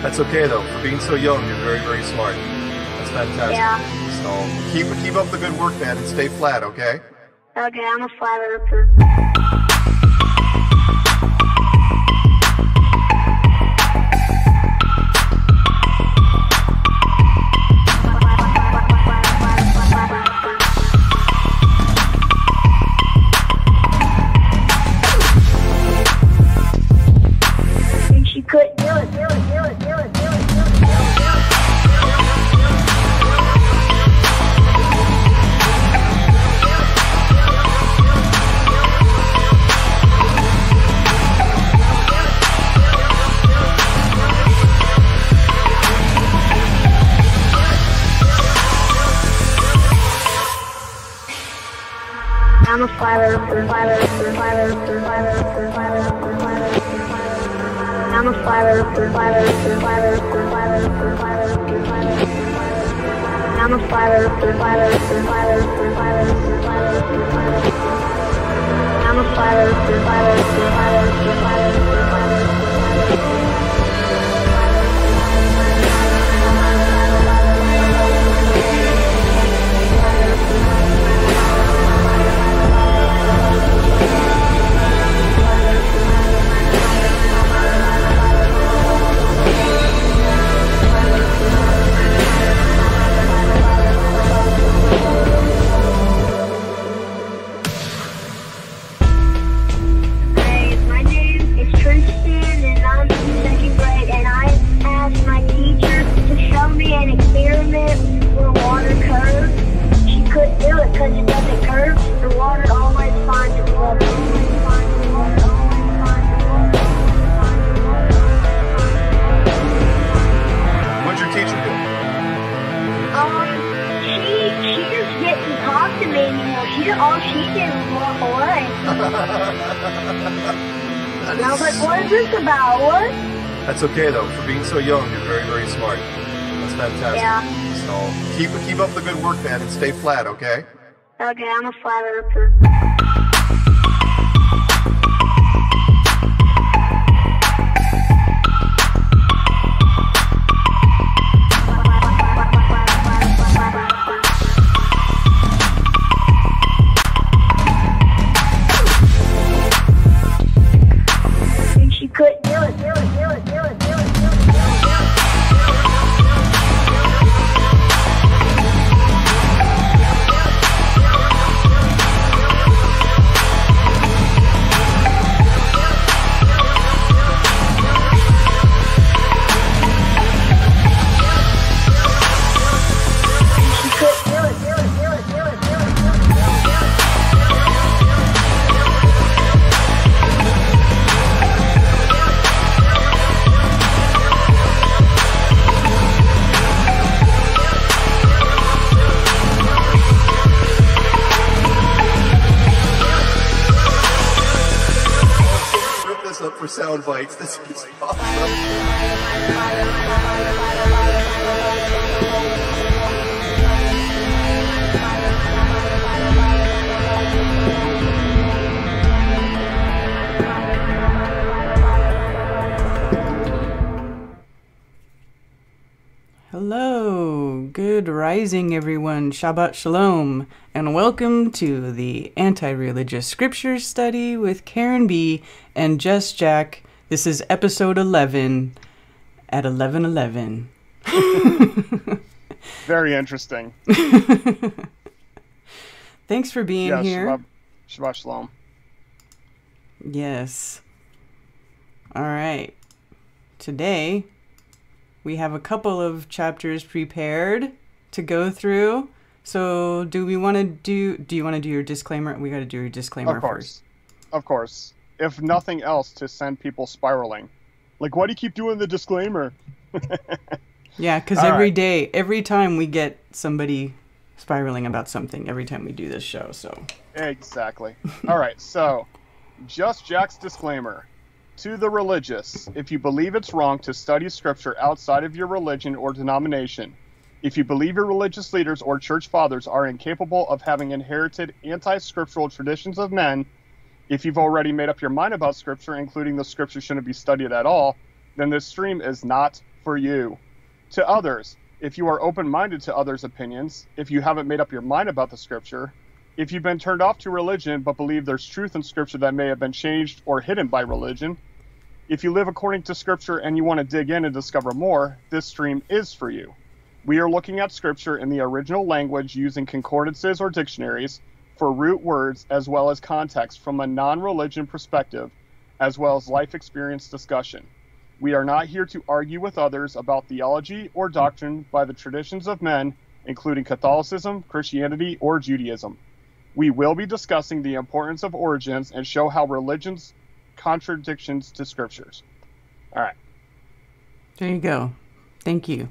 That's okay though. For being so young, you're very, very smart. That's fantastic. Yeah. So keep up the good work, man, and stay flat, okay? Okay, I'm a flat earther. I'm a flat earther, flat earther, flat earther, flat earther, flat earther, flat earther. I'm a flat earther, flat earther, flat earther, flat earther, flat earther, flat earther. I'm a flat earther, flat earther, flat earther, flat earther, flat earther, flat earther. I'm a flat earther, flat earther, flat earther, flat earther, flat earther. I was like, what is this about? What? That's okay though. For being so young, you're very, very smart. That's fantastic. Yeah. So keep up the good work, man, and stay flat, okay? Okay, I'm a flat earther. For sound bites. This is awesome. Hello, good rising everyone, Shabbat Shalom, and welcome to the Anti-Religious Scriptures Study with Karen B. and Just Jack. This is episode 11 at 11:11. Very interesting. Thanks for being here. Shabbat shalom. Yes. All right. Today, we have a couple of chapters prepared to go through. So do you want to do your disclaimer? We got to do your disclaimer first. Of course. If nothing else, to send people spiraling. Like, why do you keep doing the disclaimer? Yeah, because every time we get somebody spiraling about something, every time we do this show, so. Exactly. All right, so, just Jack's disclaimer. To the religious, if you believe it's wrong to study scripture outside of your religion or denomination, if you believe your religious leaders or church fathers are incapable of having inherited anti-scriptural traditions of men, if you've already made up your mind about scripture, including the scripture shouldn't be studied at all, then this stream is not for you. To others, if you are open-minded to others' opinions, if you haven't made up your mind about the scripture, if you've been turned off to religion but believe there's truth in scripture that may have been changed or hidden by religion, if you live according to scripture and you want to dig in and discover more, this stream is for you. We are looking at scripture in the original language using concordances or dictionaries for root words as well as context from a non-religion perspective, as well as life experience discussion. We are not here to argue with others about theology or doctrine by the traditions of men, including Catholicism, Christianity, or Judaism. We will be discussing the importance of origins and show how religion's contradictions to scriptures. All right. There you go. Thank you.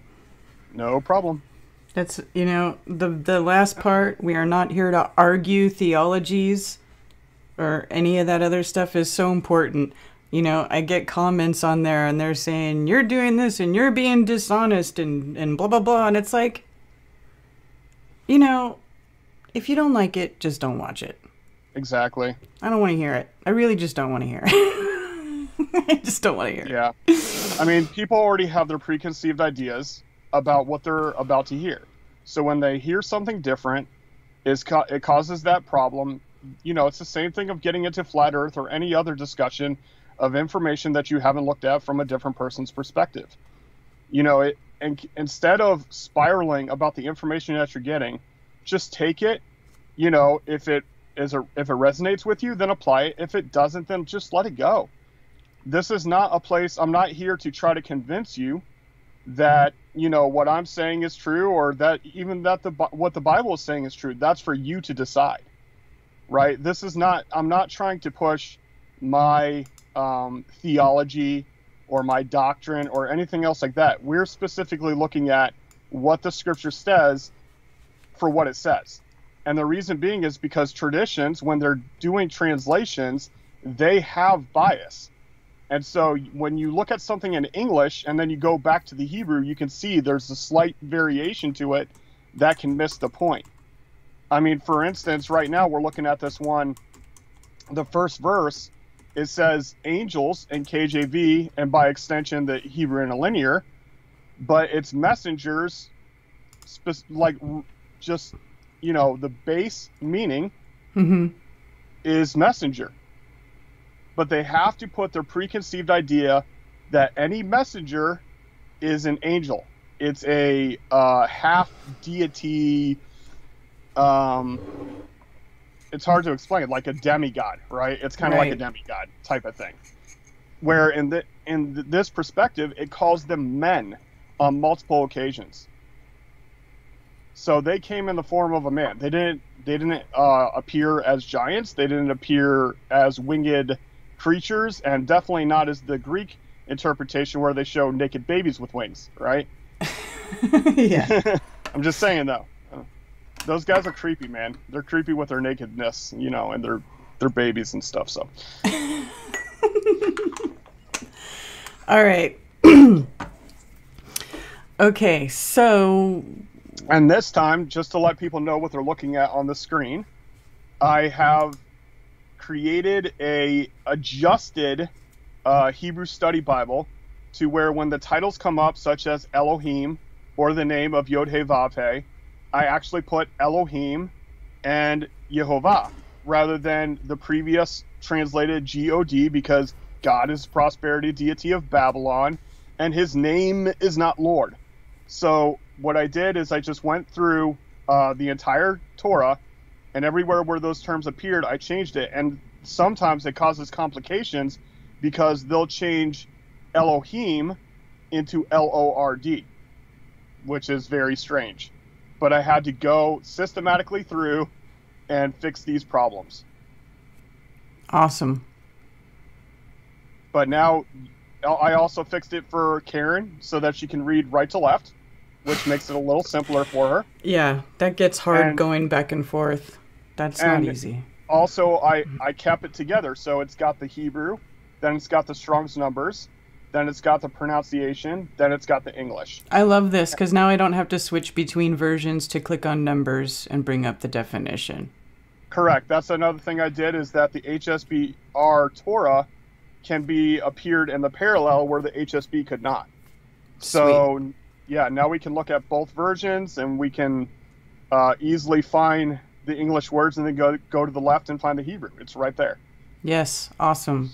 No problem. That's, the last part, we are not here to argue theologies or any of that other stuff is so important. I get comments on there and they're saying, you're doing this and you're being dishonest and blah, blah, blah. And it's like, if you don't like it, just don't watch it. Exactly. I don't want to hear it. I really just don't want to hear it. I just don't want to hear it. Yeah. I mean, people already have their preconceived ideas about what they're about to hear. So when they hear something different, it causes that problem. It's the same thing of getting into flat earth or any other discussion of information that you haven't looked at from a different person's perspective. And instead of spiraling about the information that you're getting, just take it. If it resonates with you, then apply it. If it doesn't, then just let it go. This is not a place. I'm not here to try to convince you that what I'm saying is true, or that even that what the Bible is saying is true. That's for you to decide, right? I'm not trying to push my theology or my doctrine or anything else like that. We're specifically looking at what the scripture says for what it says. And the reason being is because traditions, when they're doing translations, they have bias. And so when you look at something in English and then you go back to the Hebrew, you can see there's a slight variation to it that can miss the point. I mean, for instance, right now we're looking at this one, the first verse, it says angels in KJV and by extension the Hebrew Interlinear, but it's messengers, the base meaning is messenger. But they have to put their preconceived idea that any messenger is an angel. It's a half deity. It's hard to explain, like a demigod, right? It's kind of like a demigod type of thing. Where in this perspective, it calls them men on multiple occasions. So they came in the form of a man. They didn't appear as giants. They didn't appear as winged creatures, and definitely not as the Greek interpretation where they show naked babies with wings, right? Yeah. I'm just saying though. Those guys are creepy, man. They're creepy with their nakedness, and their babies and stuff, so. All right. Okay, so. And this time, just to let people know what they're looking at on the screen, I have created a adjusted Hebrew Study Bible to where when the titles come up, such as Elohim or the name of Yod-Heh-Vav-Heh, I actually put Elohim and Yehovah rather than the previous translated God, because God is prosperity deity of Babylon and his name is not Lord. So what I did is I just went through the entire Torah, and everywhere where those terms appeared, I changed it. And sometimes it causes complications because they'll change Elohim into Lord, which is very strange. But I had to go systematically through and fix these problems. Awesome. But now I also fixed it for Karen so that she can read right to left, which makes it a little simpler for her. Yeah, that gets hard going back and forth. That's not easy. Also, I kept it together. So it's got the Hebrew, then it's got the Strong's numbers, then it's got the pronunciation, then it's got the English. I love this because now I don't have to switch between versions to click on numbers and bring up the definition. Correct. That's another thing I did, is that the HSBR Torah can be appeared in the parallel where the HSB could not. So, Sweet. Yeah, now we can look at both versions, and we can easily find the English words and then go to the left and find the Hebrew. It's right there. Yes, awesome.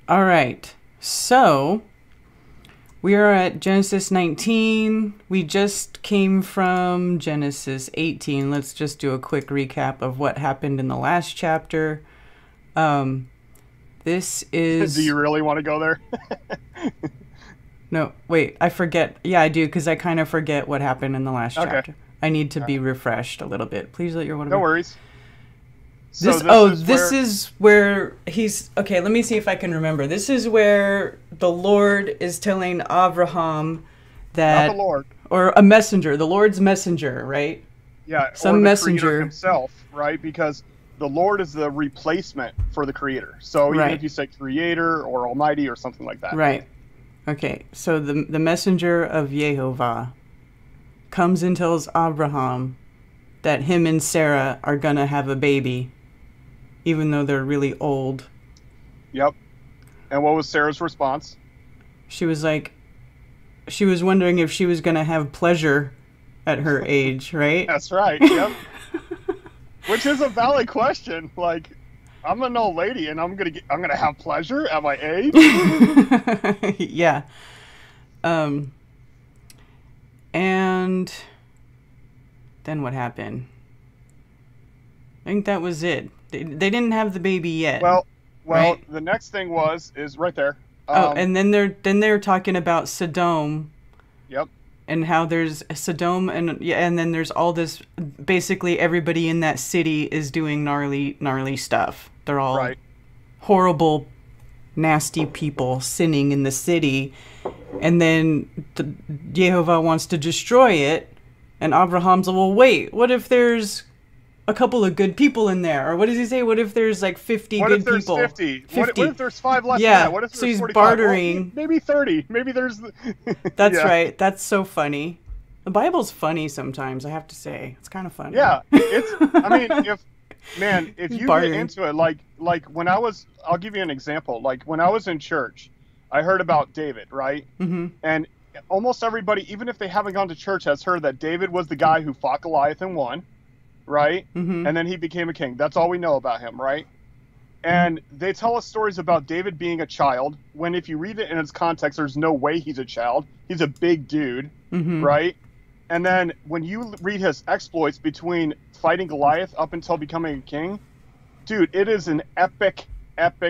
All right, so we are at Genesis 19. We just came from Genesis 18. Let's just do a quick recap of what happened in the last chapter. This is... Do you really want to go there? No, wait, I forget. Yeah, I do, because I kind of forget what happened in the last chapter. I need to be refreshed a little bit. Please let your water... No worries. This is where he's... Okay, let me see if I can remember. This is where the Lord is telling Avraham that... Not the Lord. Or a messenger, the Lord's messenger, right? Yeah, some or the messenger Creator himself, right? Because the Lord is the replacement for the Creator. So even if you say Creator or Almighty or something like that. Right. Okay, so the messenger of Yehovah comes and tells Abraham that him and Sarah are going to have a baby, even though they're really old. Yep. And what was Sarah's response? She was like, she was wondering if she was going to have pleasure at her age, right? That's right, yep. Which is a valid question. Like, I'm an old lady, and I'm gonna have pleasure at my age. Yeah. And then what happened? I think that was it. They didn't have the baby yet. Well, right? The next thing is right there. And then they're talking about Sodom. Yep. And how there's Sodom and then there's all this. Basically, everybody in that city is doing gnarly stuff. They're all horrible, nasty people sinning in the city, and then Yehovah wants to destroy it, and Abraham's like, well, wait, what if there's a couple of good people in there? Or what does he say? What if there's like 50 good people? What if there's 50? What if there's 5 less? Yeah, What if there's so he's 45? bartering. Well, maybe 30. Maybe there's... That's right. That's so funny. The Bible's funny sometimes, I have to say. It's kind of funny. Yeah, I mean, if you get into it, like when I'll give you an example. Like when I was in church, I heard about David, right? Mm-hmm. And almost everybody, even if they haven't gone to church, has heard that David was the guy who fought Goliath and won, right? Mm-hmm. And then he became a king. That's all we know about him, right? And they tell us stories about David being a child, when if you read it in its context, there's no way he's a child. He's a big dude, right? And then when you read his exploits between fighting Goliath up until becoming a king, dude, it is an epic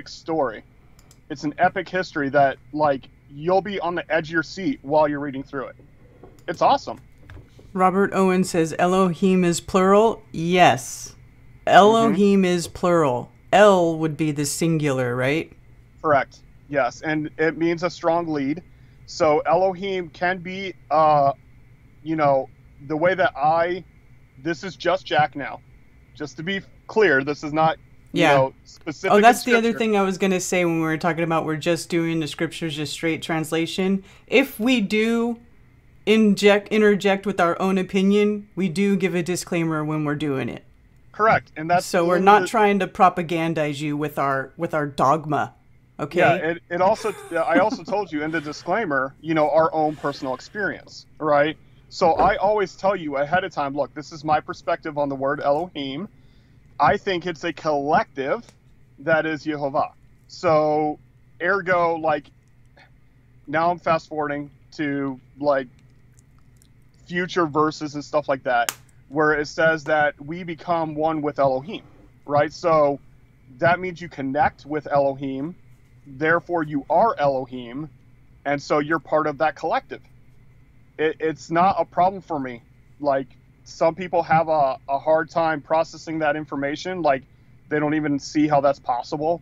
story. It's an epic history that, like, you'll be on the edge of your seat while you're reading through it. It's awesome. Robert Owen says Elohim is plural. Yes. Elohim is plural. El would be the singular, right? Correct. Yes. And it means a strong lead. So Elohim can be, the way that this is just Jack now. Just to be clear, this is not, specific. Oh, that's the other thing I was going to say when we were talking about we're just doing the scriptures, just straight translation. If we do interject with our own opinion, we do give a disclaimer when we're doing it. Correct. And that's so we're not trying to propagandize you with our dogma. Okay. Yeah. It also, I also told you in the disclaimer, our own personal experience, right? So I always tell you ahead of time, look, this is my perspective on the word Elohim. I think it's a collective that is Yehovah. So ergo, like, now I'm fast forwarding to like future verses and stuff like that, where it says that we become one with Elohim, right? So that means you connect with Elohim, therefore you are Elohim, and so you're part of that collective. It's not a problem for me. Like, some people have a hard time processing that information. Like, they don't even see how that's possible.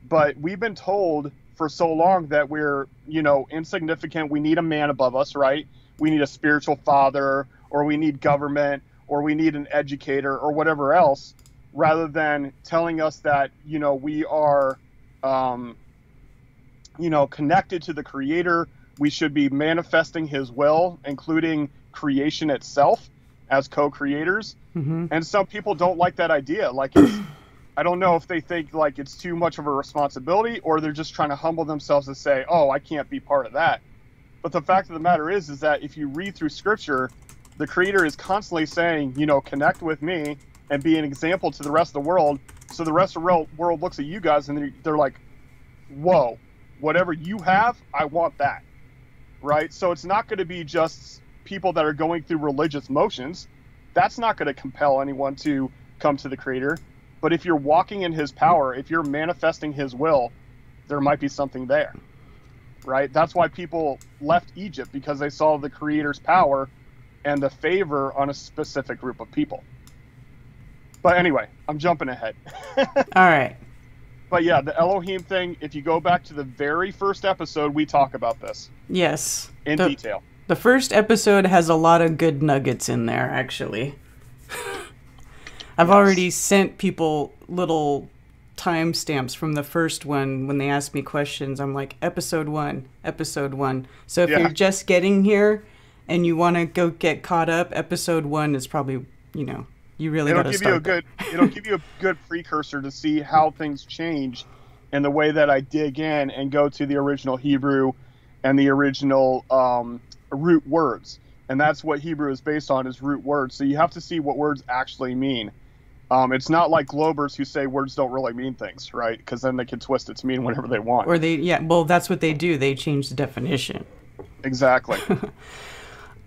But we've been told for so long that we're, insignificant. We need a man above us, right? We need a spiritual father, or we need government, or we need an educator, or whatever else, rather than telling us that, we are, connected to the Creator. We should be manifesting his will, including creation itself, as co-creators. And some people don't like that idea. Like, I don't know if they think like it's too much of a responsibility, or they're just trying to humble themselves and say, oh, I can't be part of that. But the fact of the matter is that if you read through Scripture, the Creator is constantly saying, connect with me and be an example to the rest of the world. So the rest of the world looks at you guys and they're like, whoa, whatever you have, I want that. Right? So it's not going to be just people that are going through religious motions. That's not going to compel anyone to come to the Creator. But if you're walking in his power, if you're manifesting his will, there might be something there. Right? That's why people left Egypt, because they saw the Creator's power and the favor on a specific group of people. But anyway, I'm jumping ahead. All right. But yeah, the Elohim thing, if you go back to the very first episode, we talk about this. Yes. In detail. The first episode has a lot of good nuggets in there, actually. I've already sent people little timestamps from the first one when they ask me questions. I'm like, episode 1. So if you're just getting here and you want to go get caught up, episode 1 is probably, you really got to start. It'll give you a good precursor to see how things change in the way that I dig in and go to the original Hebrew and the original root words. And that's what Hebrew is based on, is root words. So you have to see what words actually mean. It's not like Globers who say words don't really mean things, right? Because then they can twist it to mean whatever they want. Or well, that's what they do. They change the definition. Exactly.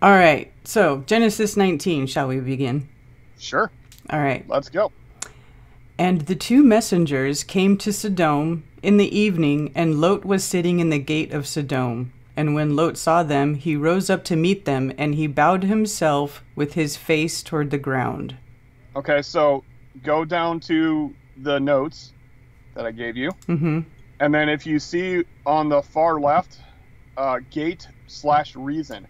All right. So Genesis 19, shall we begin? Sure. All right. Let's go. And the two messengers came to Sodom in the evening, and Lot was sitting in the gate of Sodom. And when Lot saw them, he rose up to meet them, and he bowed himself with his face toward the ground. Okay, so go down to the notes that I gave you. Mm-hmm. And then if you see on the far left, gate/reason.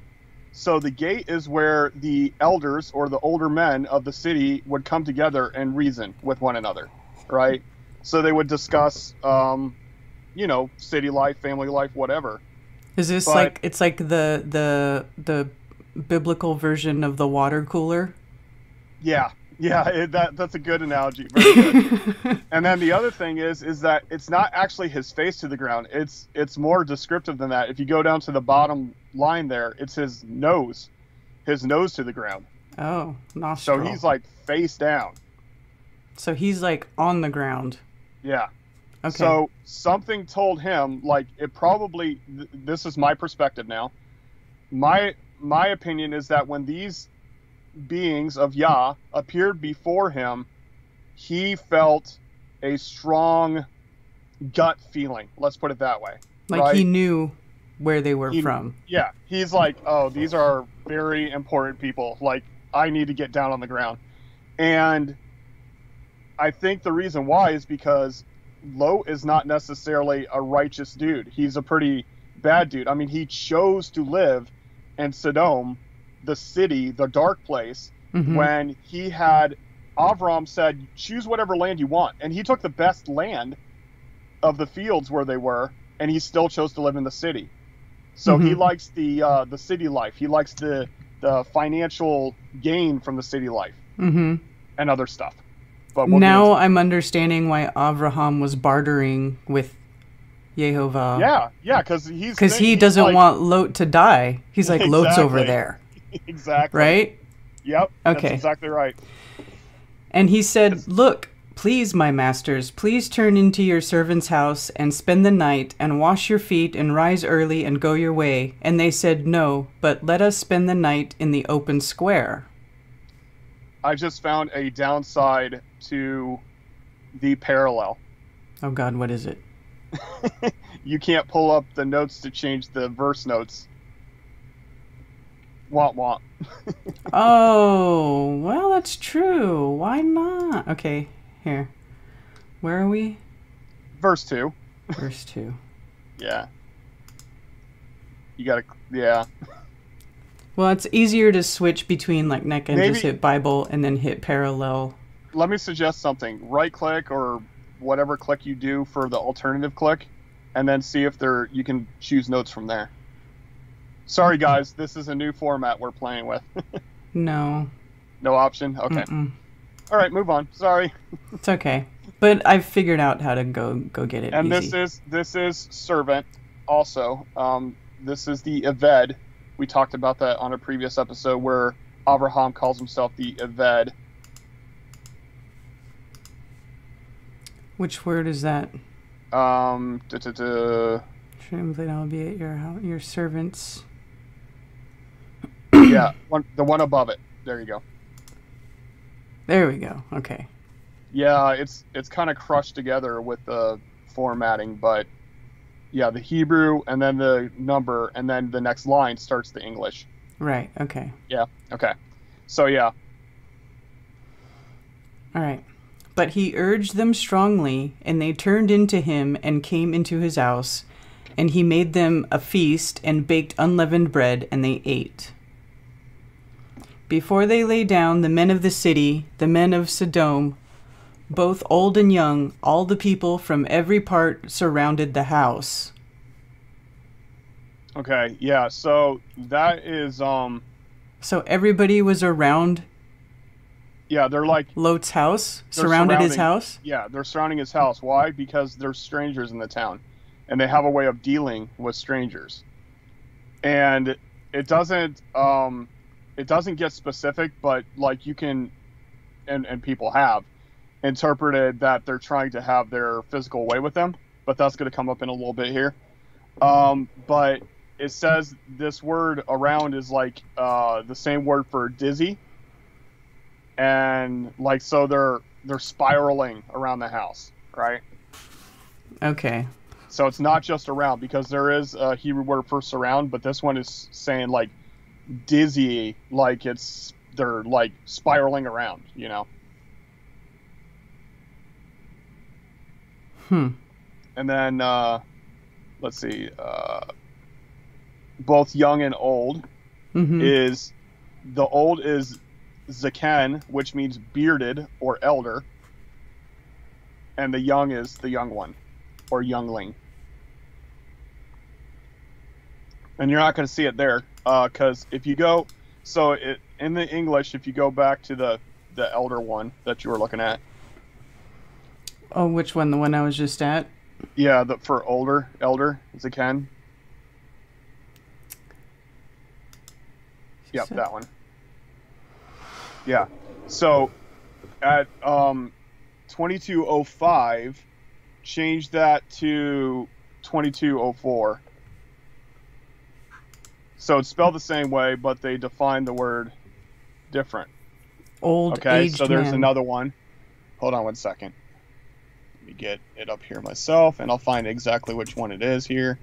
So the gate is where the elders or the older men of the city would come together and reason with one another, right? So they would discuss, city life, family life, whatever. Is this it's like the biblical version of the water cooler? Yeah, that's a good analogy. Very good. And then the other thing is that it's not actually his face to the ground. It's more descriptive than that. If you go down to the bottom line there, it's his nose to the ground. Oh, nostril. So he's like face down. So he's like on the ground. Yeah. Okay. So something told him, like, it probably, this is my perspective now. My opinion is that when these beings of Yah appeared before him, he felt a strong gut feeling. Let's put it that way. Like, right? He knew where they were from. Yeah. He's like, oh, these are very important people. Like, I need to get down on the ground. And I think the reason why is because Lot is not necessarily a righteous dude. He's a pretty bad dude. I mean, he chose to live in Sodom, the city, the dark place, when he had, Avraham said, choose whatever land you want. And he took the best land of the fields where they were, and he still chose to live in the city. So he likes the city life. He likes the financial gain from the city life and other stuff. But now I'm understanding why Avraham was bartering with Yehovah. Yeah, because he doesn't want Lot to die. He's like, exactly. Lot's over there. Exactly. Right? Yep. Okay. That's exactly right. And he said, look, Please, my masters, please turn into your servant's house and spend the night and wash your feet and rise early and go your way. And they said, no, but let us spend the night in the open square. I just found a downside to the parallel. Oh God, what is it? You can't pull up the notes to change the verse notes. Womp womp. Oh, well, that's true. Why not? Okay, here. Where are we? Verse 2. Verse 2. Yeah. You gotta, yeah. Well, it's easier to switch between like NECA and Maybe- just hit Bible and then hit parallel. Let me suggest something. Right click or whatever click you do for the alternative click, and then see if you can choose notes from there. Sorry guys, this is a new format we're playing with. No. No option? Okay. Mm-mm. All right, move on. Sorry. It's okay. But I've figured out how to go get it And easy. this is servant also. This is the Eved. We talked about that on a previous episode where Avraham calls himself the Eved. Which word is that? Translate, I'll be at your servants. Yeah, the one above it. There you go. There we go. Okay. Yeah, it's kind of crushed together with the formatting, but yeah, the Hebrew and then the number and then the next line starts the English. Right. Okay. Yeah. Okay. So yeah. All right. But he urged them strongly, and they turned into him and came into his house, and he made them a feast and baked unleavened bread, and they ate. Before they lay down, the men of the city, the men of Sodom, both old and young, all the people from every part surrounded the house. Okay. Yeah. So that is So everybody was around yeah, they're like Lot's house, They're surrounded his surrounding- house. yeah, they're surrounding his house. Why? Because there's strangers in the town, and they have a way of dealing with strangers. And it doesn't get specific, but like you can, and people have interpreted that they're trying to have their physical way with them. But that's going to come up in a little bit here. But it says this word around is like the same word for dizzy. And like so they're spiraling around the house, right? Okay. So it's not just around, because there is a Hebrew word for surround, but this one is saying like dizzy, like they're like spiraling around, you know. And then let's see, both young and old is the old is Zaken, which means bearded or elder, and the young is the young one or youngling. And you're not going to see it there because if you go, in the English, if you go back to the elder one that you were looking at. Oh, which one? The one I was just at? Yeah, for elder, Zaken. Yep, that one. Yeah. So at 2205, change that to 2204. So it's spelled the same way, but they define the word different. Old Okay, aged so there's man. another one. Hold on one second. Let me get it up here myself, and I'll find exactly which one it is here.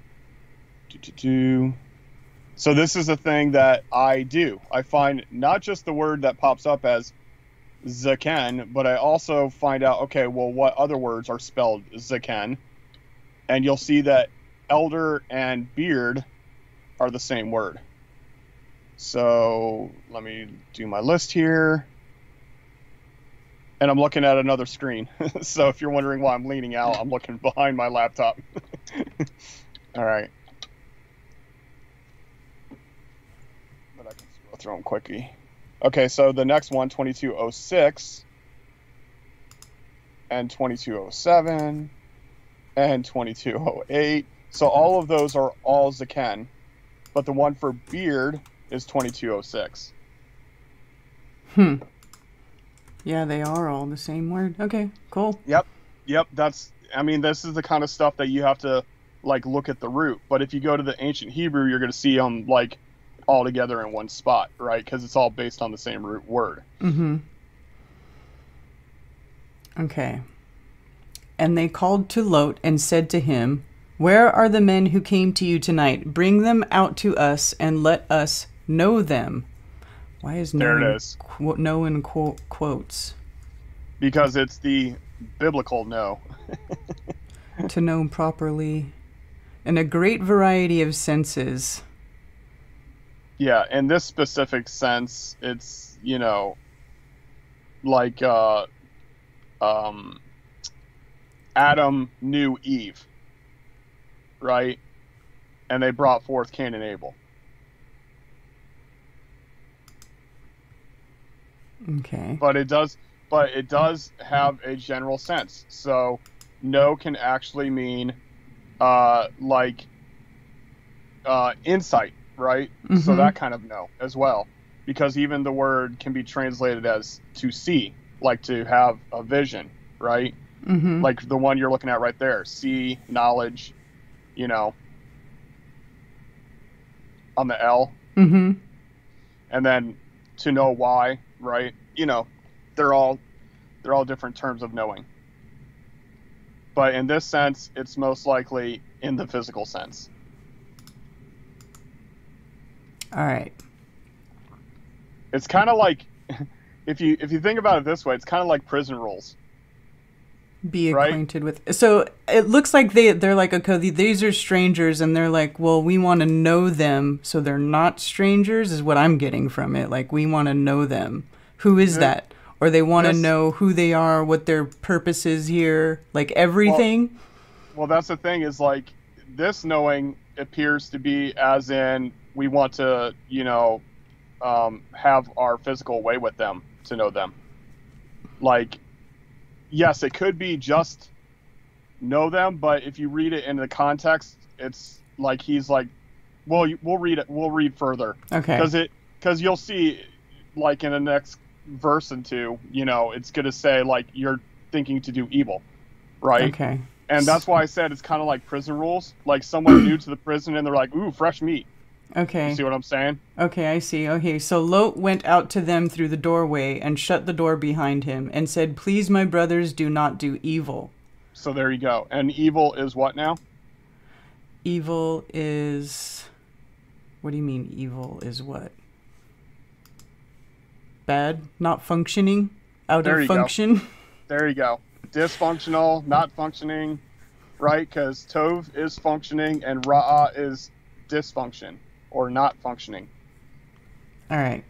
So this is a thing that I do. I find not just the word that pops up as Zaken, but I also find out, okay, well, what other words are spelled Zaken? And you'll see that elder and beard are the same word. So let me do my list here. And I'm looking at another screen. So if you're wondering why I'm leaning out, I'm looking behind my laptop. All right. But I can scroll through them quickly. Okay, so the next one, 2206, and 2207, and 2208. So all of those are all Zaken, but the one for beard is 2206. Yeah, they are all the same word. Okay, cool. Yep. This is the kind of stuff that you have to like look at the root. But if you go to the ancient Hebrew, you're going to see them like all together in one spot, right? Because it's all based on the same root word. Mm-hmm. Okay. And they called to Lot and said to him, "Where are the men who came to you tonight? Bring them out to us and let us know them." Why is no in quotes? Because it's the biblical no. To know properly. In a great variety of senses. Yeah, in this specific sense, it's, like Adam knew Eve, right? And they brought forth Cain and Abel. Okay. But it does have a general sense. So no can actually mean insight, right? Mm-hmm. So that kind of no as well. Because even the word can be translated as to see, like to have a vision, right? Mm-hmm. Like the one you're looking at right there. See, knowledge, on the L. Mm-hmm. And then to know why, right? They're all different terms of knowing. But in this sense, it's most likely in the physical sense. All right. It's kind of like, if you think about it this way, it's kind of like prison rules. Be acquainted with. So it looks like they're like, okay, these are strangers, and they're like, well, we want to know them, so they're not strangers, is what I'm getting from it. Like, we want to know them. Who is that? Or they want to know who they are, what their purpose is here, like everything. Well, that's the thing is like this knowing appears to be as in we want to, have our physical way with them to know them. Like, yes, it could be just know them, but if you read it in the context, it's like he's like, well, we'll read it. We'll read further. Okay. Because you'll see, like in the next verse and two, it's going to say like you're thinking to do evil, right? Okay. And that's why I said it's kind of like prison rules. Like someone new to the prison and they're like, ooh, fresh meat. Okay. You see what I'm saying? Okay, I see. Okay, so Lot went out to them through the doorway and shut the door behind him and said, "Please, my brothers, do not do evil." So there you go. And evil is what now? Evil is... What do you mean evil is what? Bad? Not functioning? Out of function? There you go. Dysfunctional, not functioning, right? Because Tov is functioning and Ra'ah is dysfunction or not functioning. All right.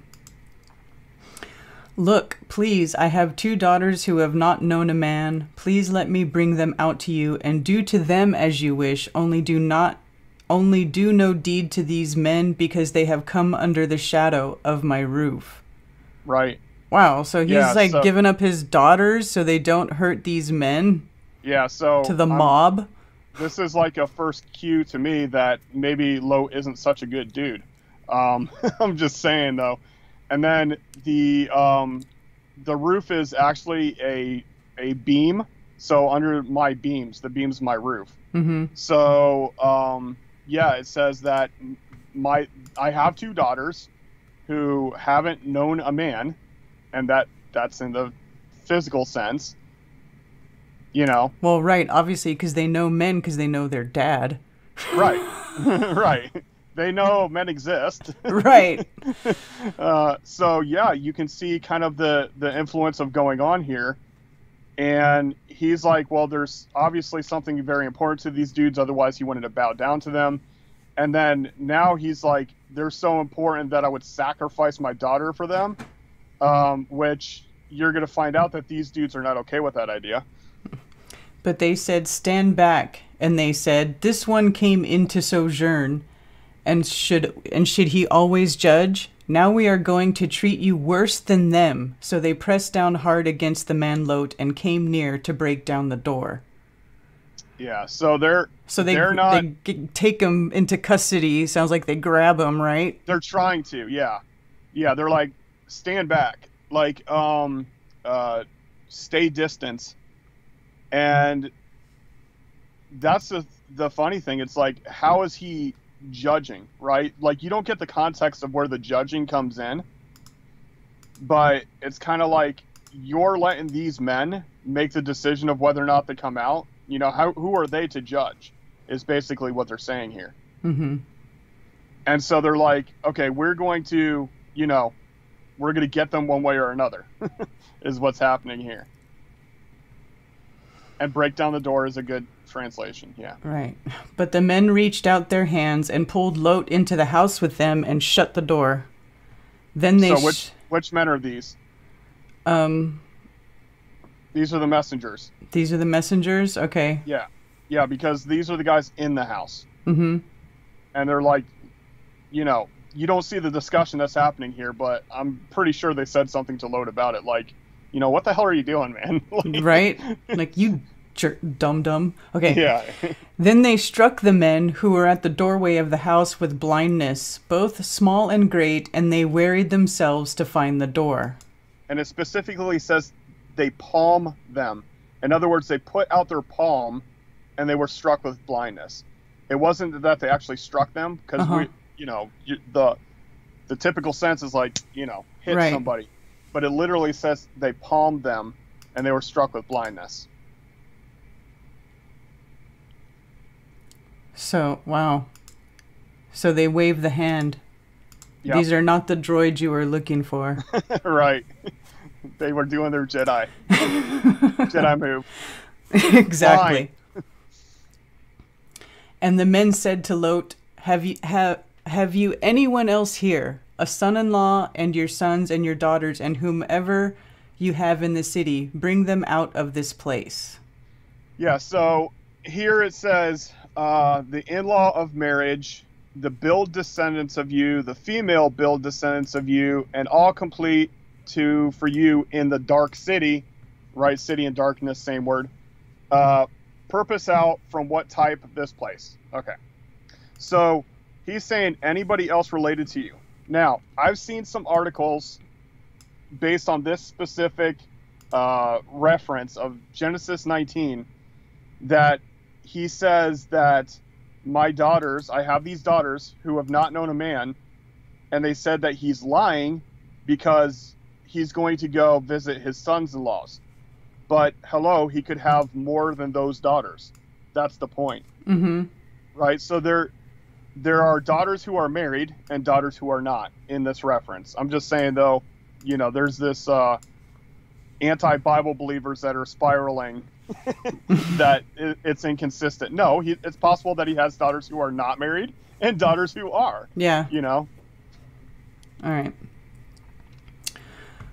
"Look, please, I have 2 daughters who have not known a man. Please let me bring them out to you, and do to them as you wish. Only do no deed to these men, because they have come under the shadow of my roof." Right. Wow, so he's giving up his daughters so they don't hurt these men? Yeah, so... To the mob? This is like a first cue to me that maybe Lot isn't such a good dude. I'm just saying, though. And then the roof is actually a beam. So under my beams, the beam's my roof. Mm-hmm. So, it says that I have 2 daughters who haven't known a man, and that's in the physical sense. Well, right, obviously, because they know men because they know their dad. Right. Right. They know men exist. Right. So, you can see kind of the influence of going on here. And he's like, well, there's obviously something very important to these dudes. Otherwise, he wouldn't have bowed down to them. And then now he's like, they're so important that I would sacrifice my daughter for them, which you're going to find out that these dudes are not okay with that idea. But they said, "Stand back." And they said, "This one came in to sojourn, and should he always judge? Now we are going to treat you worse than them." So they pressed down hard against the man Lot and came near to break down the door. Yeah, so they're not... They take him into custody. Sounds like they grab him, right? They're trying to, yeah. Yeah, they're like, stand back. Like, stay distance. And that's the funny thing. It's like, how is he judging, right? Like, you don't get the context of where the judging comes in, but it's kind of like you're letting these men make the decision of whether or not they come out. You know, who are they to judge is basically what they're saying here. Mm-hmm. And so they're like, okay, we're going to get them one way or another is what's happening here. And break down the door is a good translation, yeah. Right. But the men reached out their hands and pulled Lot into the house with them and shut the door. Then they... So which men are these? These are the messengers. These are the messengers? Okay. Yeah. Yeah, because these are the guys in the house. Mm-hmm. And they're like, you know, you don't see the discussion that's happening here, but I'm pretty sure they said something to Lot about it. Like, you know, what the hell are you doing, man? Like, right? Like, you dum-dum. Okay. Yeah. Then they struck the men who were at the doorway of the house with blindness, both small and great, and they wearied themselves to find the door. And it specifically says they palm them. In other words, they put out their palm and they were struck with blindness. It wasn't that they actually struck them, because the typical sense is like, you know, hit right. somebody. But it literally says they palmed them and they were struck with blindness. So, wow. So they wave the hand. Yep. These are not the droids you were looking for. Right. They were doing their Jedi move. Exactly. And the men said to Lot, have you anyone else here, a son-in-law and your sons and your daughters and whomever you have in the city, bring them out of this place. Yeah, so here it says, the in-law of marriage, the build descendants of you, the female build descendants of you, and all complete for you in the dark city, right? City and darkness, same word. Purpose out from what type of this place. Okay. So he's saying anybody else related to you. Now, I've seen some articles based on this specific reference of Genesis 19 that he says that my daughters, I have these daughters who have not known a man, and they said that he's lying because he's going to go visit his sons-in-laws. But hello, he could have more than those daughters. That's the point. Mm-hmm. Right? So there are daughters who are married and daughters who are not in this reference. I'm just saying, though, you know, there's this anti-Bible believers that are spiraling that it's inconsistent. No, it's possible that he has daughters who are not married and daughters who are. Yeah. You know? All right.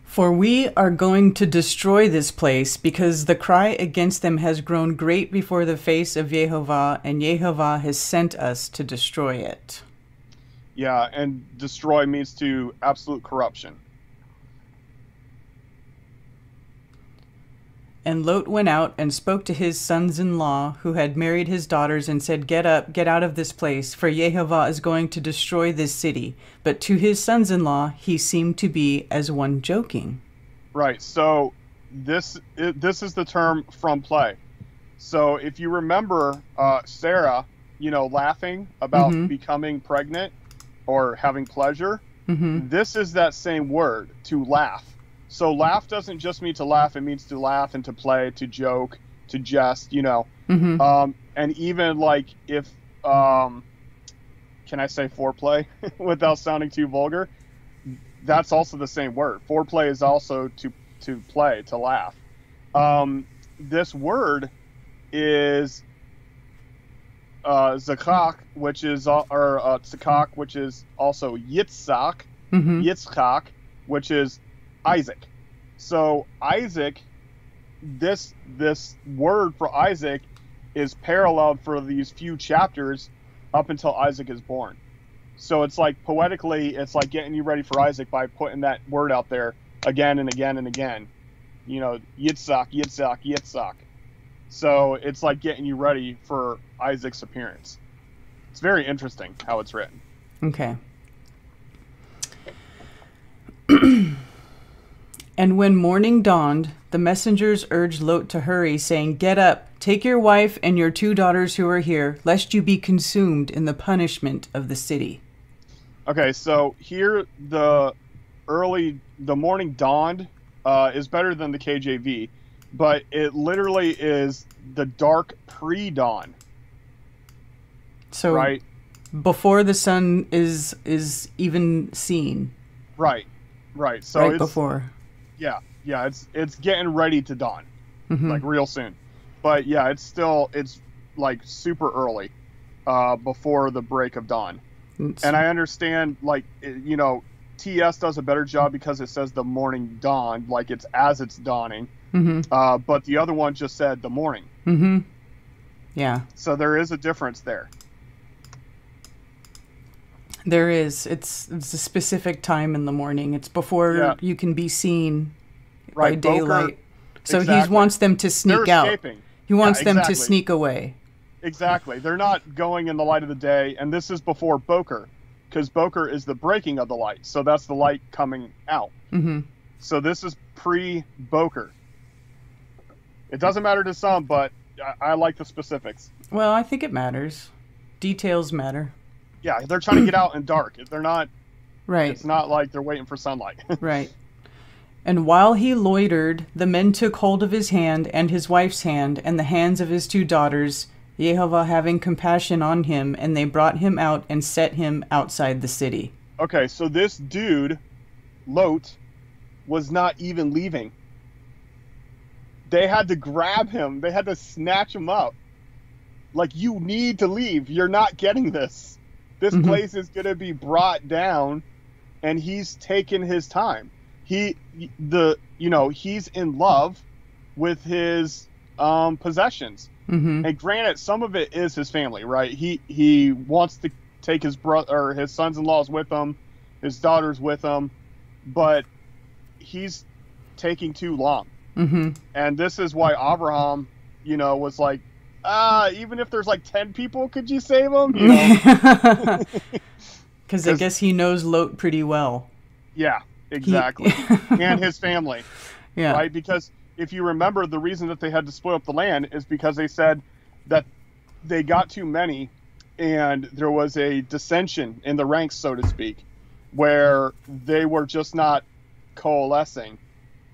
For we are going to destroy this place, because the cry against them has grown great before the face of Yehovah, and Yehovah has sent us to destroy it. Yeah, and destroy means to absolute corruption. And Lot went out and spoke to his sons-in-law who had married his daughters and said, Get up, get out of this place, for Yehovah is going to destroy this city. But to his sons-in-law he seemed to be as one joking. Right, so this is the term from play. So if you remember Sarah, you know, laughing about becoming pregnant or having pleasure, this is that same word, to laugh. So laugh doesn't just mean to laugh, it means to laugh and to play, to joke, to jest, you know. And even like if, can I say foreplay without sounding too vulgar? That's also the same word. Foreplay is also to play, to laugh. This word is zakak, which is, or tzakak, which is also yitzhak, yitzchak, which is Isaac. So Isaac, this word for Isaac is paralleled for these few chapters up until Isaac is born. So it's like poetically, it's like getting you ready for Isaac by putting that word out there again and again and again. You know, Yitzhak, Yitzhak, Yitzhak. So it's like getting you ready for Isaac's appearance. It's very interesting how it's written. Okay. And when morning dawned, the messengers urged Lot to hurry, saying, "Get up, take your wife and your 2 daughters who are here, lest you be consumed in the punishment of the city." Okay, so here the morning dawned is better than the KJV, but it literally is the dark pre-dawn. So right? Before the sun is even seen. Right. So right it's, before. Yeah, it's getting ready to dawn, Mm-hmm. like real soon. But yeah, it's like super early, before the break of dawn. And I understand, like, you know, TS does a better job because it says the morning dawn, like it's as it's dawning. Mm-hmm. But the other one just said the morning. Mm-hmm. Yeah. So there is a difference there. There is. It's a specific time in the morning. It's before you can be seen by daylight. So he wants them to sneak out. Escaping. He wants them to sneak away. Exactly. They're not going in the light of the day, and this is before Boker, because Boker is the breaking of the light. So that's the light coming out. Mm-hmm. So this is pre-Boker. It doesn't matter to some, but I like the specifics. Well, I think it matters. Details matter. Yeah, they're trying to get out in dark. They're not. Right. It's not like they're waiting for sunlight. Right. And while he loitered, the men took hold of his hand and his wife's hand and the hands of his 2 daughters, Jehovah having compassion on him, and they brought him out and set him outside the city. Okay, so this dude, Lot, was not even leaving. They had to grab him. They had to snatch him up. Like, you need to leave. You're not getting this. This Mm-hmm. place is going to be brought down, and he's taken his time. He's in love with his possessions. Mm-hmm. And granted, some of it is his family, right? He wants to take his brother or his sons-in-laws with him, his daughters with him, but he's taking too long. Mm-hmm. And this is why Avraham, was like, even if there's like 10 people, could you save them? Because I guess he knows Lot pretty well. Yeah, exactly. And his family. Yeah. Right? Because if you remember, the reason that they had to split up the land is because they said that they got too many and there was a dissension in the ranks, so to speak, where they were just not coalescing.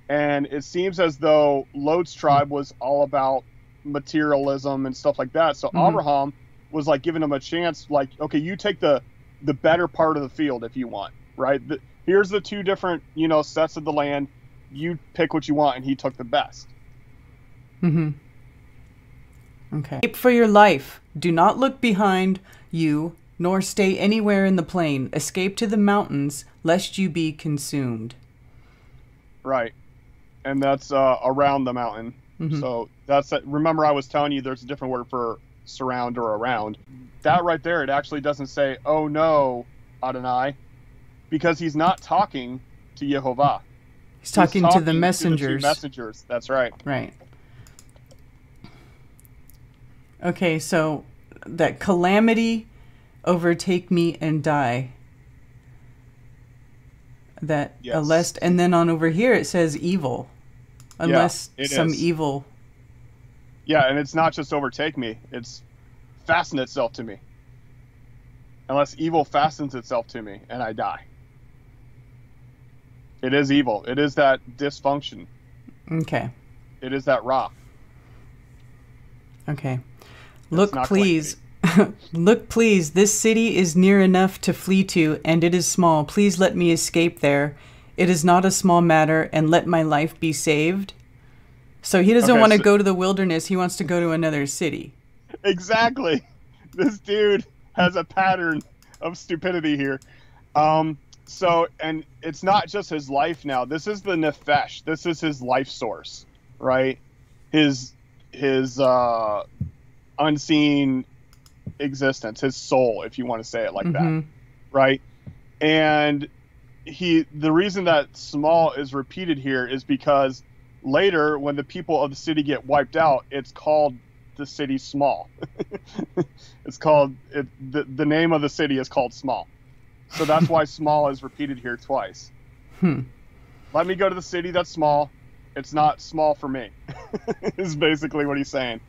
And it seems as though Lot's tribe was all about materialism and stuff like that. So Avraham was like giving him a chance, like, okay, you take the better part of the field if you want, right? Here's the 2 different, sets of the land. You pick what you want, and he took the best. Mm-hmm. Okay. Escape for your life. Do not look behind you, nor stay anywhere in the plain. Escape to the mountains, lest you be consumed. Right. And that's around the mountain. Mm-hmm. So remember I was telling you there's a different word for surround or around. That right there, it actually doesn't say, "Oh no, Adonai," because he's not talking to Yehovah. He's talking to the messengers. To the 2 messengers. That's right. Right. Okay, so that calamity overtake me and die. That Yes. and then on over here it says evil. Unless some is. evil. Yeah, and it's not just overtake me. It's fasten itself to me. Unless evil fastens itself to me and I die. It is evil. It is that dysfunction. Okay. It is that ra. Okay. Look, not please. Look, please. This city is near enough to flee to, and it is small. Please let me escape there. It is not a small matter, and let my life be saved. So he doesn't want to go to the wilderness. He wants to go to another city. Exactly. This dude has a pattern of stupidity here. So, and it's not just his life now. This is the nefesh. This is his life source, right? His unseen existence, his soul, if you want to say it like that, right? And the reason that small is repeated here is because later, when the people of the city get wiped out, it's called the city Small. It's called the name of the city is called Small. So that's why small is repeated here twice. let me go to the city that's small. It's not small for me. Is basically what he's saying.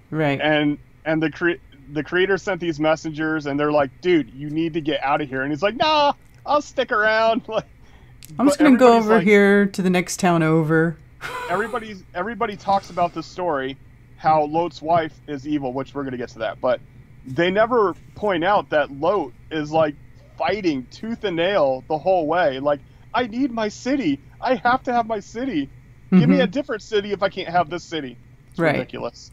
Right. And the creator sent these messengers, and they're like, dude, you need to get out of here. And he's like, nah, I'll stick around. Like, I'm just gonna go over here to the next town over. Everybody talks about this story, how Lot's wife is evil, which we're gonna get to that, but they never point out that Lot is like fighting tooth and nail the whole way. Like, I need my city. I have to have my city. Give me a different city if I can't have this city. It's ridiculous.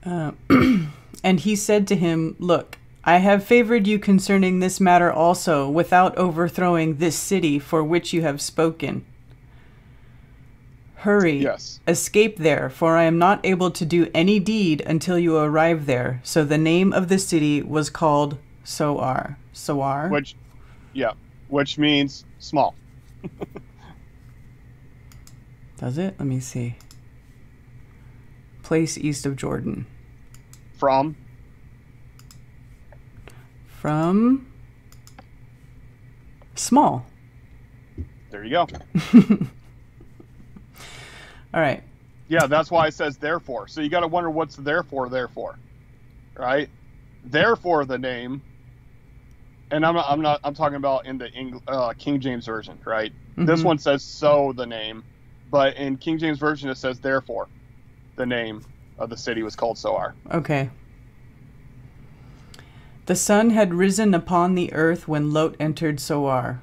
And he said to him, look, I have favored you concerning this matter also, without overthrowing this city for which you have spoken. Hurry, escape there, for I am not able to do any deed until you arrive there. So the name of the city was called Soar. Soar? Which means small. Does it? Let me see. Place east of Jordan. From small. There you go. All right. Yeah, that's why it says therefore. So you got to wonder what's therefore, right? Therefore the name. And I'm talking about in the King James version, right? This one says so the name, but in King James version it says therefore the name of the city was called Soar. Okay. The sun had risen upon the earth when Lot entered Soar.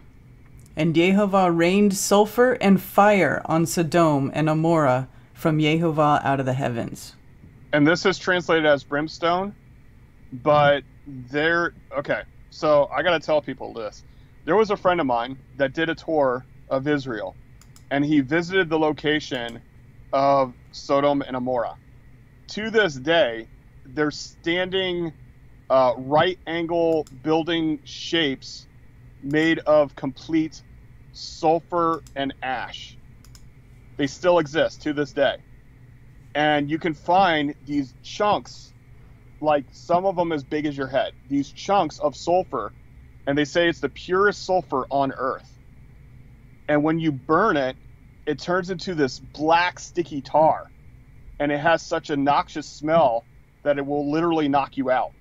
And Jehovah rained sulfur and fire on Sodom and Amorah from Jehovah out of the heavens. And this is translated as brimstone, but okay, so I got to tell people this. There was a friend of mine that did a tour of Israel, and he visited the location of Sodom and Amorah. To this day, they're standing right angle building shapes made of complete sulfur and ash. They still exist to this day. And you can find these chunks, like some of them as big as your head, these chunks of sulfur, and they say it's the purest sulfur on earth. And when you burn it, it turns into this black sticky tar, and it has such a noxious smell that it will literally knock you out.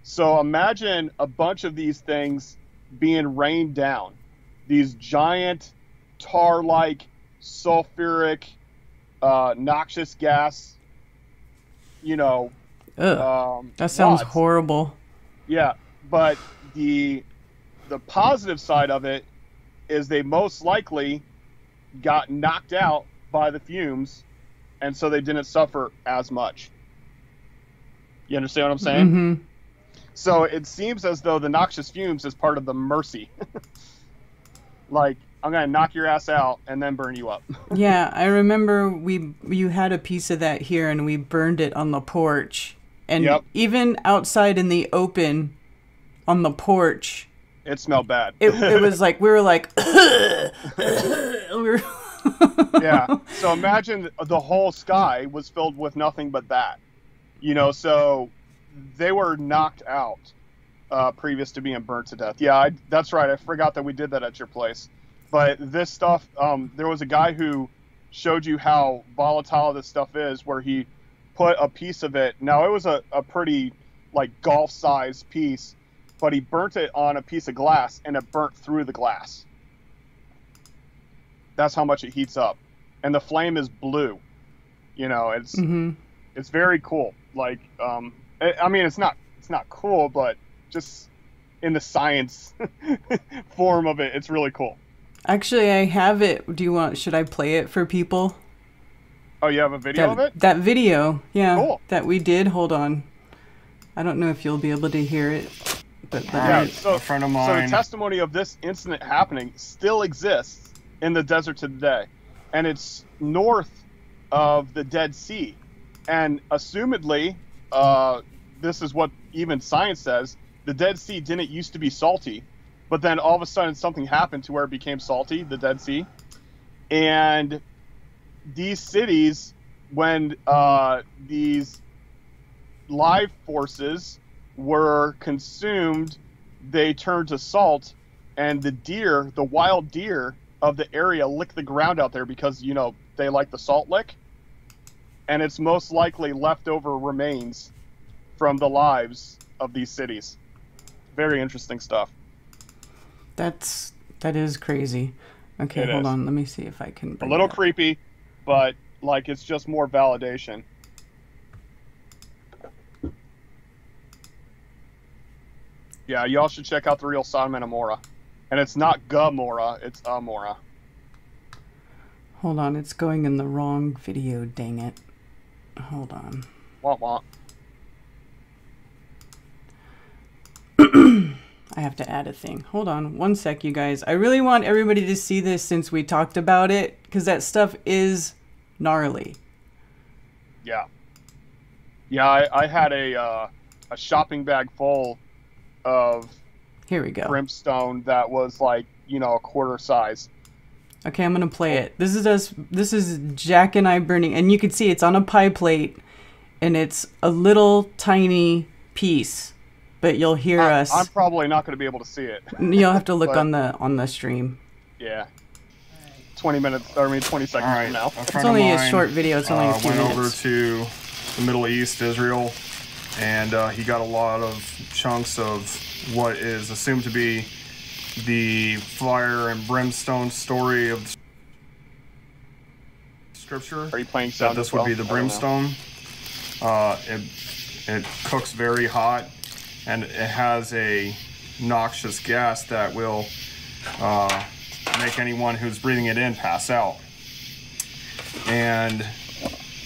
So imagine a bunch of these things being rained down, these giant tar-like sulfuric noxious gas, that sounds rods. horrible. Yeah, but the positive side of it is they most likely got knocked out by the fumes, and so they didn't suffer as much. You understand what I'm saying? So it seems as though the noxious fumes is part of the mercy. Like, I'm going to knock your ass out and then burn you up. Yeah, I remember you had a piece of that here, and we burned it on the porch. And even outside in the open on the porch, it smelled bad. It was like, we were like, Yeah. So imagine the whole sky was filled with nothing but that. So they were knocked out previous to being burnt to death. Yeah, that's right. I forgot that we did that at your place. But this stuff, there was a guy who showed you how volatile this stuff is, where he put a piece of it. Now, it was a pretty, like, golf-sized piece, but he burnt it on a piece of glass, and it burnt through the glass. That's how much it heats up. And the flame is blue. It's very cool. Like, I mean, it's not cool, but just in the science form of it, it's really cool. Actually, I have it. Should I play it for people? Oh, you have a video of it? That video, yeah. Cool. That we did. Hold on. I don't know if you'll be able to hear it. But a friend of mine. So the testimony of this incident happening still exists in the desert today. And it's north of the Dead Sea. And assumedly, this is what even science says, the Dead Sea didn't used to be salty, but then all of a sudden something happened to where it became salty, the Dead Sea. And these cities, when these live forces were consumed, they turned to salt, and the wild deer of the area lick the ground out there because, you know, they like the salt lick, and it's most likely leftover remains from the lives of these cities. Very interesting stuff. That is crazy. Okay, hold on. Let me see if I can bring a little it up. creepy, but like it's just more validation. Yeah, y'all should check out the real Sodom and Gomorrah. And it's not Gomorrah, it's Amora. Hold on, it's going in the wrong video, dang it. Hold on. Womp womp. I have to add a thing. Hold on one sec, you guys. I really want everybody to see this since we talked about it, because that stuff is gnarly. Yeah. Yeah, I had a shopping bag full of here we go brimstone that was like, you know, a quarter size. Okay, I'm gonna play it. This is us. This is Jack and I burning, and you can see it's on a pie plate, and it's a little tiny piece. But you'll hear us. I'm probably not going to be able to see it. You'll have to look on the stream. Yeah. 20 seconds from now. It's only a short video. It's only a few minutes. Went over to the Middle East, Israel, and he got a lot of chunks of what is assumed to be the fire and brimstone story of Scripture. Are you playing sound? This would be the brimstone. It cooks very hot. And it has a noxious gas that will make anyone who's breathing it in pass out. And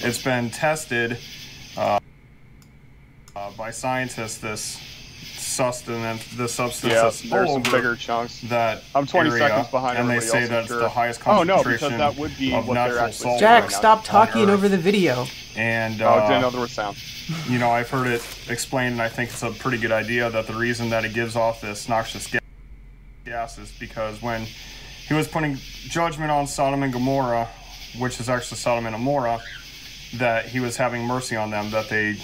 it's been tested by scientists, this substance that's all there's some over bigger chunks. That I'm 20 area, seconds behind and they everybody say else, that it's sure. the highest Oh no, concentration because that would be of what they're natural actually salt. Jack, right now. stop talking over the video. And I didn't know there was sound. You know, I've heard it explained, and I think it's a pretty good idea that the reason that it gives off this noxious gas is because when he was putting judgment on Sodom and Gomorrah, which is actually Sodom and Amorah, that he was having mercy on them, that they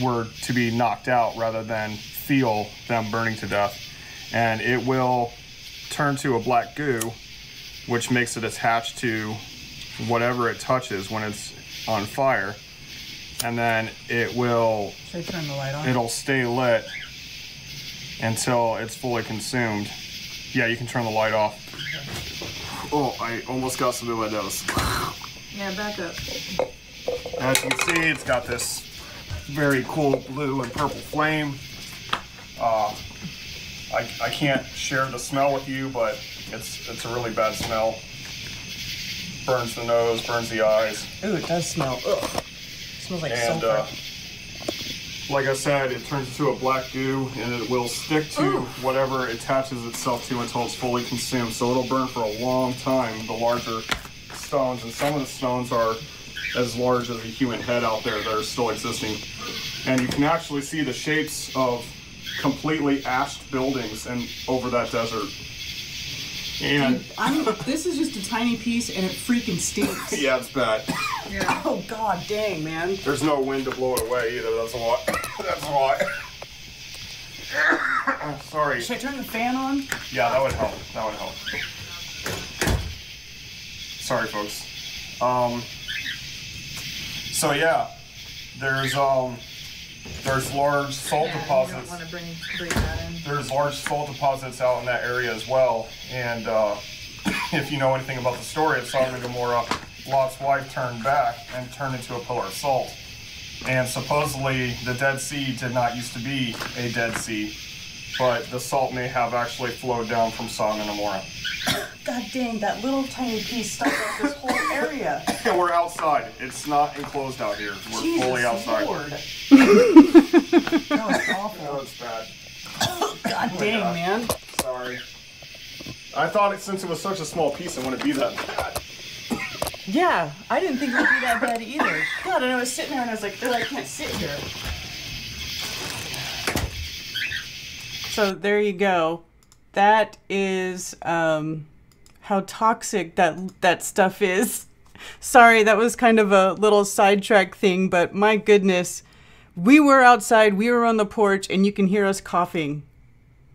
were to be knocked out rather than feel them burning to death. And it will turn to a black goo, which makes it attached to whatever it touches when it's on fire. And then it will, Should I turn the light on? it'll stay lit until it's fully consumed. Yeah, you can turn the light off. Oh, I almost got some of my nose. Yeah, back up. As you can see, it's got this very cool blue and purple flame. I can't share the smell with you, but it's a really bad smell. Burns the nose, burns the eyes. Ooh, it does smell. Ugh. It smells like sulfur. Like I said, it turns into a black goo, and it will stick to whatever it attaches itself to until it's fully consumed. So it'll burn for a long time, the larger stones. And some of the stones are as large as a human head out there that are still existing. And you can actually see the shapes of completely ashed buildings and over that desert. And this is just a tiny piece, and it freaking stinks. yeah, it's bad. Yeah. Oh god, dang, man. There's no wind to blow it away either. That's a lot. That's a lot. Sorry. Should I turn the fan on? Yeah, that would help. That would help. Sorry, folks. So yeah, there's large salt deposits. You don't want to bring that in. There's large salt deposits out in that area as well. And if you know anything about the story of Sodom and Gomorrah, Lot's wife turned back and turned into a pillar of salt. And supposedly the Dead Sea did not used to be a Dead Sea, but the salt may have actually flowed down from Sodom and Gomorrah. God dang, that little tiny piece stuck out this whole area. And we're outside. It's not enclosed out here. We're Jesus fully outside. Lord. That was awful. That was bad. God dang, God. man. Sorry. I thought since it was such a small piece, it wouldn't be that bad. Yeah, I didn't think it would be that bad either. God, and I was sitting there and I was like, I can't sit here. So there you go. That is how toxic that stuff is. Sorry, that was kind of a little sidetrack thing, but my goodness. We were outside, we were on the porch, and you can hear us coughing.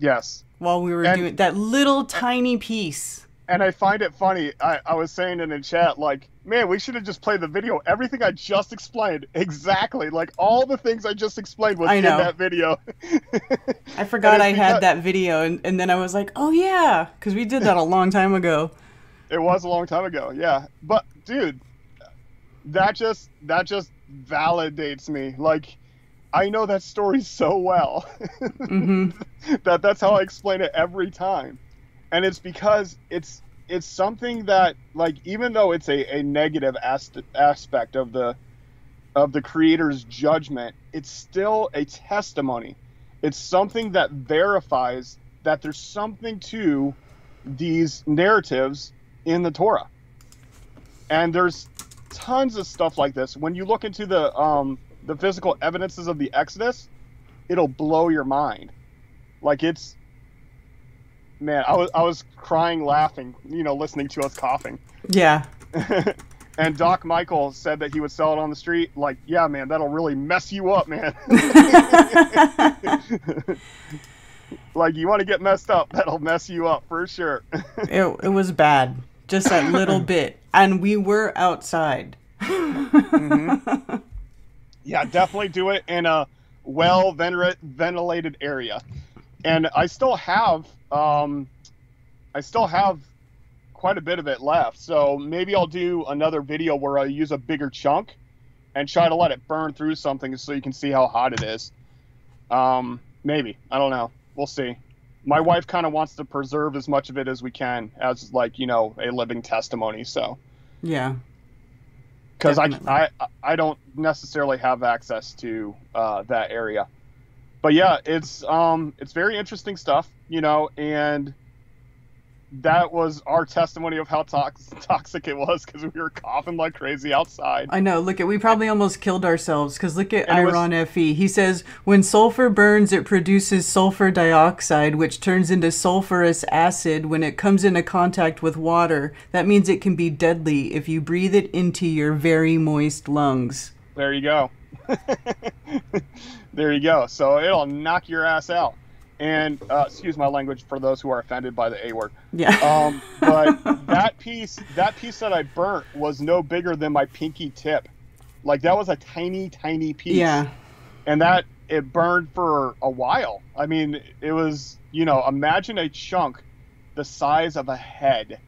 Yes. while we were doing that little tiny piece. And I find it funny. I was saying in the chat, like, man, we should have just played the video. Everything I just explained, exactly. Like, all the things I just explained was in that video. I forgot I had that video, and then I was like, oh, yeah, because we did that a long time ago. It was a long time ago, yeah. But, dude, that just validates me. Like, I know that story so well. That's how I explain it every time. And it's because it's something that, like, even though it's a negative aspect of the creator's judgment, it's still a testimony. It's something that verifies that there's something to these narratives in the Torah. And there's tons of stuff like this. When you look into the physical evidences of the Exodus, it'll blow your mind. Like, it's... Man, I was crying, laughing, listening to us coughing. Yeah. And Doc Michael said that he would sell it on the street. Like, yeah, man, that'll really mess you up, man. Like, you want to get messed up, that'll mess you up for sure. It was bad, just that little bit, and we were outside. Yeah, definitely do it in a well-ventilated area. And I still have quite a bit of it left. So maybe I'll do another video where I use a bigger chunk and try to let it burn through something so you can see how hot it is. Maybe. I don't know. We'll see. My wife kind of wants to preserve as much of it as we can as, like, a living testimony. So yeah. Because I don't necessarily have access to that area. But yeah, it's very interesting stuff, and that was our testimony of how toxic it was, because we were coughing like crazy outside. I know. Look, we probably almost killed ourselves, because look at IronFE. He says, when sulfur burns, it produces sulfur dioxide, which turns into sulfurous acid when it comes into contact with water. That means it can be deadly if you breathe it into your very moist lungs. There you go. There you go. So it'll knock your ass out. And excuse my language for those who are offended by the A word. Yeah. But that piece that I burnt was no bigger than my pinky tip. Like, that was a tiny, tiny piece. Yeah. And it burned for a while. I mean, it was, imagine a chunk the size of a head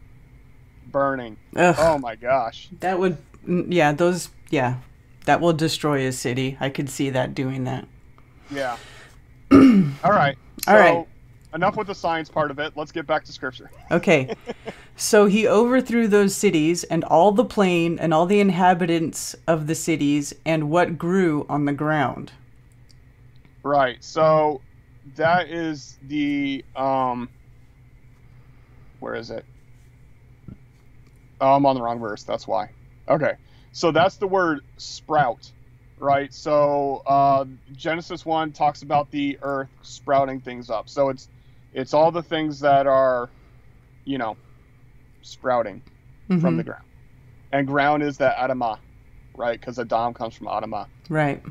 burning. Ugh. Oh my gosh. That would, that will destroy a city. I could see that doing that. Yeah. All right. So, enough with the science part of it. Let's get back to scripture. Okay. So he overthrew those cities and all the plain and all the inhabitants of the cities and what grew on the ground. Right. So that is the where is it? Oh, I'm on the wrong verse. That's why. Okay. So that's the word sprout. Right, so Genesis 1 talks about the earth sprouting things up. So it's all the things that are, sprouting from the ground. And ground is the Adamah, right? Because Adam comes from Adamah. Right.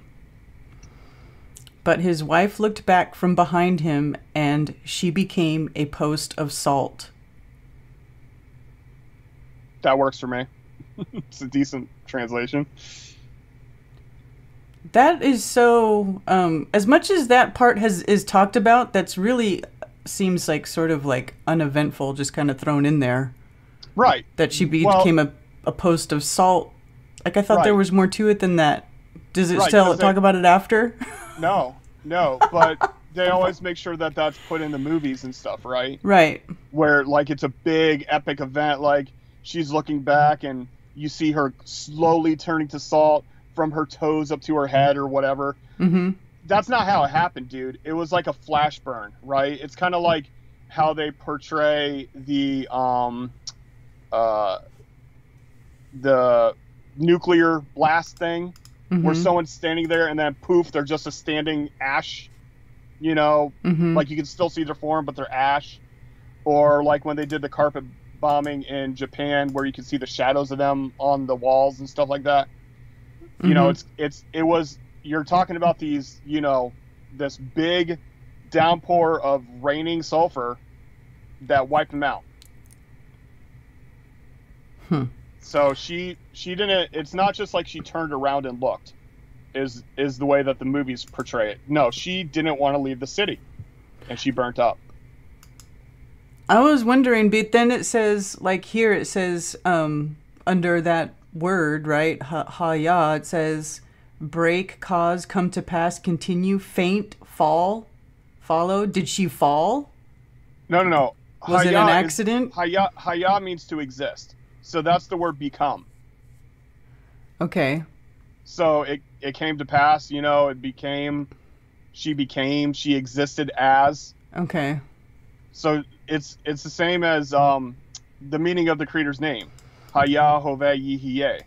But his wife looked back from behind him, and she became a post of salt. That works for me. It's a decent translation. That is so, as much as that part is talked about, that's really seems like sort of like uneventful, just kind of thrown in there. Right. That she became a post of salt. Like, I thought there was more to it than that. Does it still talk about it after? No, but they always make sure that that's put in the movies and stuff, right? Right. Where, like, it's a big epic event, like she's looking back and you see her slowly turning to salt from her toes up to her head or whatever. Mm-hmm. That's not how it happened, dude. It was like a flash burn, right? It's kind of like how they portray the nuclear blast thing, where someone's standing there and then poof, they're just a standing ash, like you can still see their form, but they're ash. Or like when they did the carpet bombing in Japan, where you can see the shadows of them on the walls and stuff like that. You're talking about these, this big downpour of raining sulfur that wiped them out. So she didn't. It's not just like she turned around and looked. Is the way that the movies portray it? No, she didn't want to leave the city, and she burnt up. I was wondering, but then it says, like here it says, under that word, right? Ha-ya, it says, break, cause, come to pass, continue, faint, fall, follow. Did she fall? No. Was it an accident? Haya means to exist. So that's the word become. Okay. So it came to pass, it became, she existed as. Okay. So it's the same as the meaning of the Creator's name, Haya Hoveh Yihye,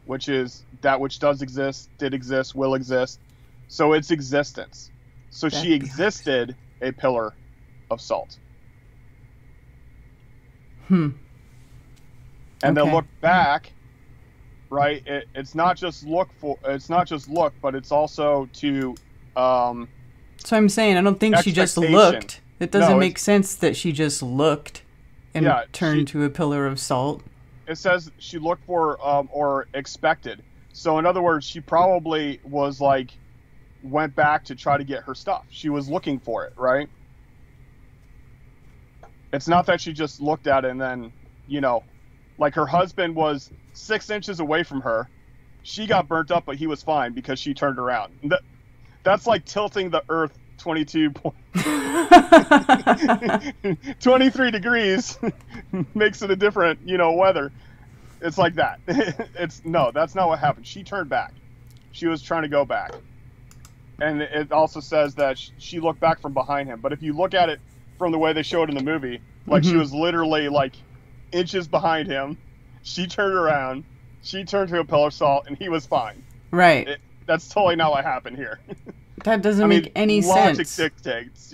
which is that which does exist, did exist, will exist. So it's existence. So she existed a pillar of salt. And then look back, right? It's not just look, but it's also to. So I'm saying I don't think she just looked. It doesn't make sense that she just looked and turned to a pillar of salt. It says she looked for or expected. So in other words, she probably was like went back to try to get her stuff. She was looking for it, right? It's not that she just looked at it and then, like her husband was 6 inches away from her. She got burnt up, but he was fine because she turned around. That's like tilting the earth 23 degrees makes it a different, weather. It's like that. That's not what happened. She turned back. She was trying to go back. And it also says that she looked back from behind him. But if you look at it from the way they show it in the movie, like she was literally like inches behind him. She turned around. She turned to a pillar of salt, and he was fine. Right. That's totally not what happened here. That doesn't make any sense. Logic dictates,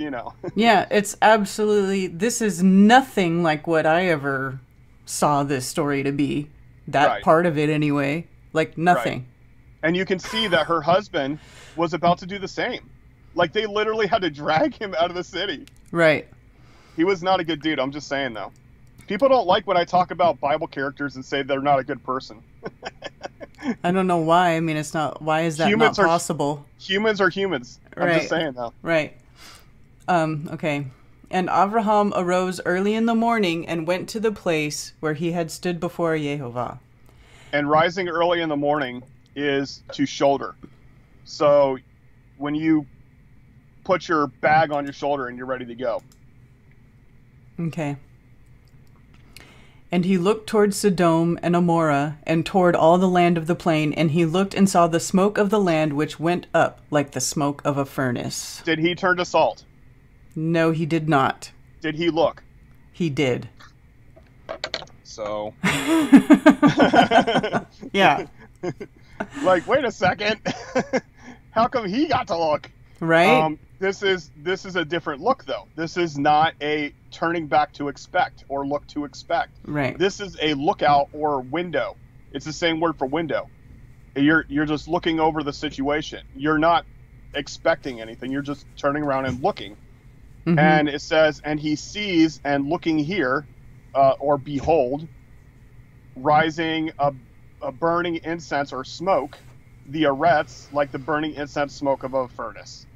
Yeah, it's absolutely. This is nothing like what I ever saw this story to be. That part of it, anyway. Like nothing. Right. And you can see that her husband was about to do the same. Like they literally had to drag him out of the city. Right. He was not a good dude. I'm just saying, though. People don't like when I talk about Bible characters and say they're not a good person. I don't know why. I mean, it's not. Why is that not possible? Humans are humans. I'm just saying, though. Right. Okay. And Avraham arose early in the morning and went to the place where he had stood before Yehovah. And rising early in the morning is to shoulder. So when you put your bag on your shoulder and you're ready to go. Okay. And he looked toward Sodom and Amorah, and toward all the land of the plain, and he looked and saw the smoke of the land which went up like the smoke of a furnace. Did he turn to salt? No, he did not. Did he look? He did. So. Yeah. Like, wait a second. How come he got to look? Right? This is a different look, though. This is not a turning back to expect or look to expect. Right. This is a lookout or window. It's the same word for window. You're just looking over the situation. You're not expecting anything. You're just turning around and looking. Mm-hmm. And it says, and he sees and looking here, or behold, rising a burning incense or smoke, the arets, like the burning incense smoke of a furnace.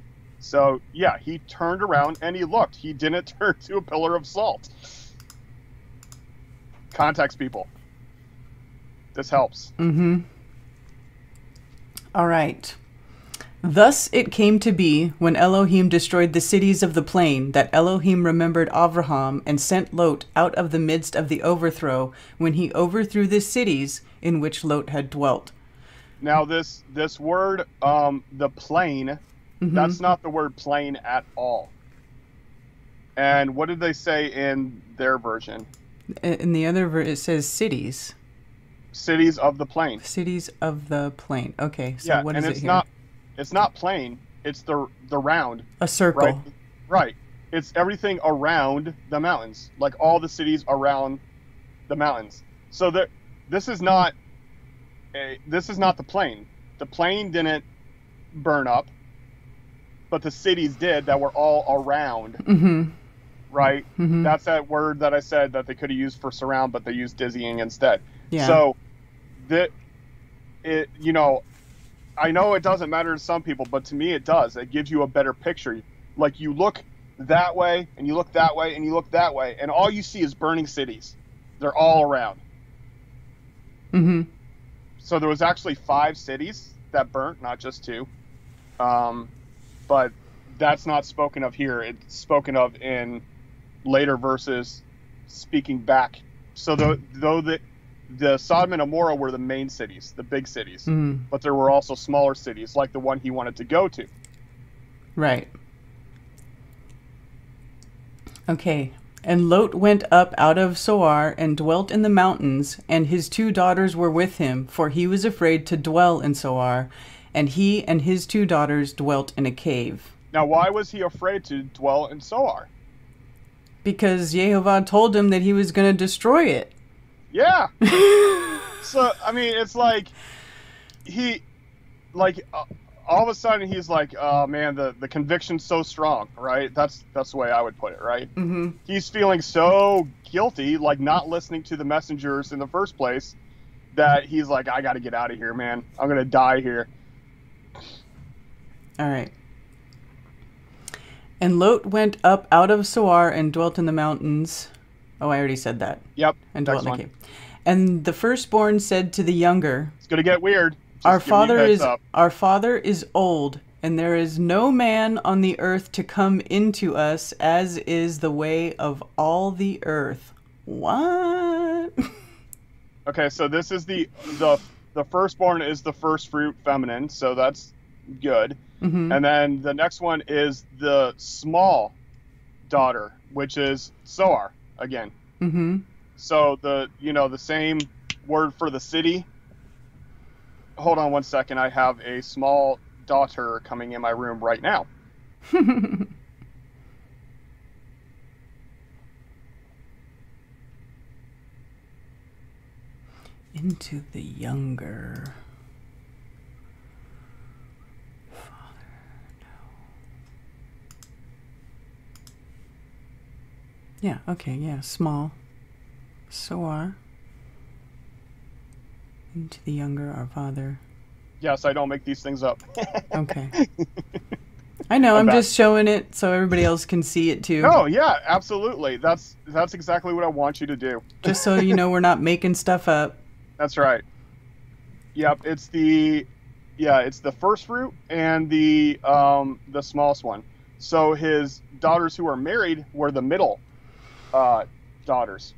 So, yeah, he turned around and he looked. He didn't turn to a pillar of salt. Context, people. This helps. Mm-hmm. All right. Thus it came to be, when Elohim destroyed the cities of the plain, that Elohim remembered Avraham and sent Lot out of the midst of the overthrow, when he overthrew the cities in which Lot had dwelt. Now, this word, the plain, that's not the word plain at all. And what did they say in their version? In the other version, it says cities. Cities of the plain. Cities of the plain. Okay, so what is it here? It's not plain. It's the round. A circle. Right. It's everything around the mountains, like all the cities around the mountains. So this is not the plain. The plain didn't burn up. but the cities did that were all around. Mm-hmm. Right? Mm-hmm. That's that word that I said that they could have used for surround, but they used dizzying instead. Yeah. So, you know, I know it doesn't matter to some people, but to me it does. It gives you a better picture. Like, you look that way, and you look that way, and you look that way, and all you see is burning cities. They're all around. Mm-hmm. So there was actually 5 cities that burnt, not just 2. But that's not spoken of here. It's spoken of in later verses, speaking back. So though the Sodom and Gomorrah were the main cities, the big cities, but there were also smaller cities, like the one he wanted to go to. Right. Okay. And Lot went up out of Zoar and dwelt in the mountains, and his 2 daughters were with him, for he was afraid to dwell in Zoar, and he and his 2 daughters dwelt in a cave. Now, why was he afraid to dwell in Zoar? Because Jehovah told him that he was going to destroy it. Yeah. So, I mean, it's like all of a sudden he's like, oh man, the conviction's so strong, right? That's the way I would put it, right? Mm-hmm. He's feeling so guilty, like not listening to the messengers in the first place, that he's like, I got to get out of here, man. I'm going to die here. All right. And Lot went up out of Zoar and dwelt in the mountains. Oh, I already said that. Yep. And dwelt in Next a cave. And the firstborn said to the younger, It's going to get weird. Just Our father is old, and there is no man on the earth to come into us, as is the way of all the earth. What? Okay, so this is the firstborn is the first fruit feminine, so that's good. Mm-hmm. And then the next one is the small daughter, which is Zoar again. Mm-hmm. So the same word for the city. Hold on one second. I have a small daughter coming in my room right now. Into the younger. Yeah, okay, yeah, small. Zoar. Into the younger, our father. Yes, I don't make these things up. Okay. I know, I'm just showing it so everybody else can see it too. No, yeah, absolutely. That's exactly what I want you to do. Just so you know we're not making stuff up. That's right. Yep, it's the first fruit and the smallest one. So his daughters who are married were the middle daughters.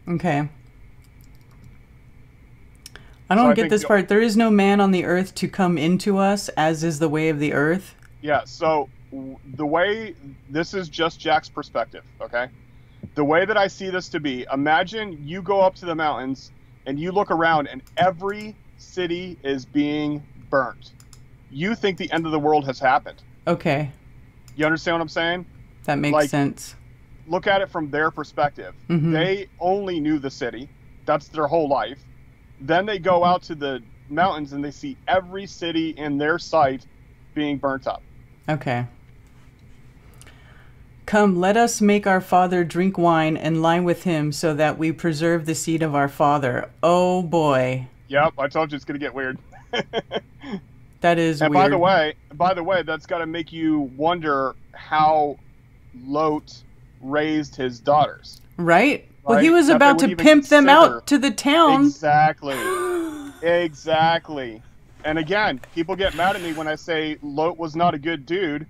Okay. I don't get this part. There is no man on the earth to come into us, as is the way of the earth. Yeah, so the way, this is just Jack's perspective, okay? The way that I see this to be, imagine you go up to the mountains and you look around and every city is being burnt. You think the end of the world has happened. Okay. You understand what I'm saying? That makes sense. Look at it from their perspective. Mm-hmm. They only knew the city. That's their whole life. Then they go out to the mountains and they see every city in their sight being burnt up. Okay. Come, let us make our father drink wine and lie with him so that we preserve the seed of our father. Oh, boy. Yep, I told you it's going to get weird. That is and weird. By the way, that's got to make you wonder how Lot raised his daughters. Right? Well, he was That about they to would even pimp them consider. out to the town. Exactly. Exactly. And again, people get mad at me when I say Lot was not a good dude,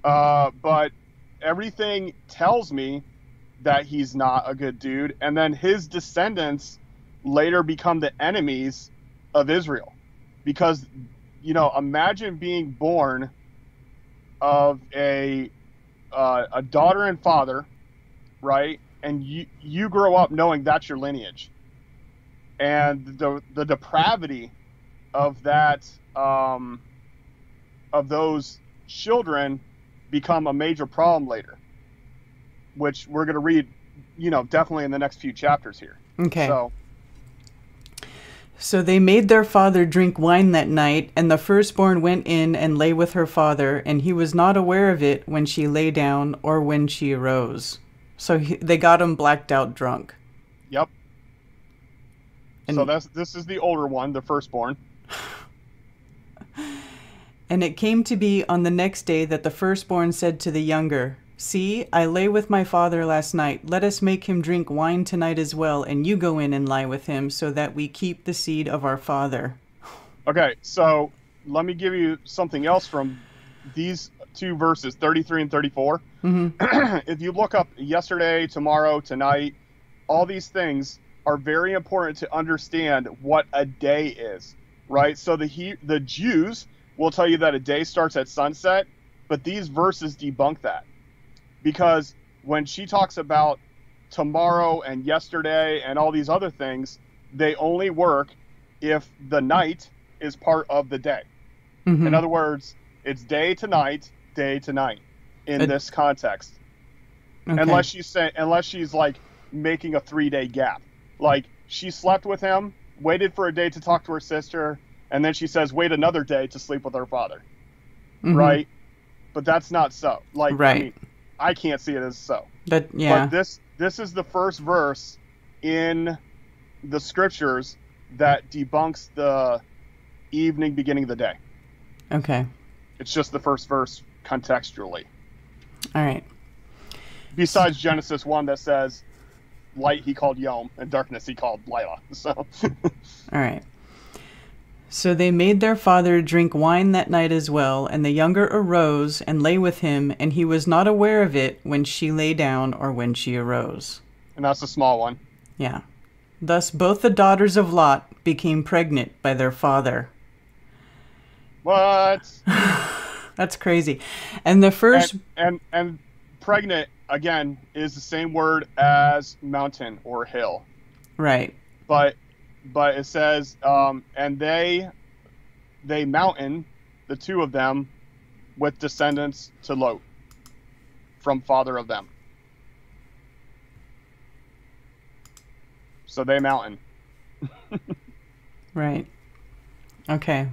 but everything tells me that he's not a good dude. And then his descendants later become the enemies of Israel. Because, imagine being born of a daughter and father, right? And you grow up knowing that's your lineage. And the depravity of that, of those children become a major problem later, which we're going to read, definitely in the next few chapters here. Okay. So. So they made their father drink wine that night, and the firstborn went in and lay with her father, and he was not aware of it when she lay down or when she arose. So they got him blacked out drunk. Yep. And, so this is the older one, the firstborn. And it came to be on the next day that the firstborn said to the younger, "See, I lay with my father last night. Let us make him drink wine tonight as well, and you go in and lie with him, so that we keep the seed of our father." Okay, so let me give you something else from these two verses, 33 and 34. Mm-hmm. If you look up yesterday, tomorrow, tonight, all these things are very important to understand what a day is, right? So the Jews will tell you that a day starts at sunset, but these verses debunk that. Because when she talks about tomorrow and yesterday and all these other things, they only work if the night is part of the day. Mm-hmm. In other words, it's day to night in this context. Okay. Unless she's like making a 3-day gap. Like she slept with him, waited for a day to talk to her sister, and then she says, wait another day to sleep with her father. Mm-hmm. Right? But that's not so. Like, right. I mean, I can't see it as so. But yeah. But this is the first verse in the scriptures that debunks the evening beginning of the day. Okay. It's just the first verse contextually. All right. Besides Genesis 1 that says light he called Yom and darkness he called Lila. So all right. So they made their father drink wine that night as well, and the younger arose and lay with him, and he was not aware of it when she lay down or when she arose. And that's a small one. Yeah. Thus both the daughters of Lot became pregnant by their father. What? That's crazy. And the first... And pregnant, again, is the same word as mountain or hill. Right. But it says, and they mountain, the two of them, with descendants to Lot, from father of them. So they mountain. Right. Okay.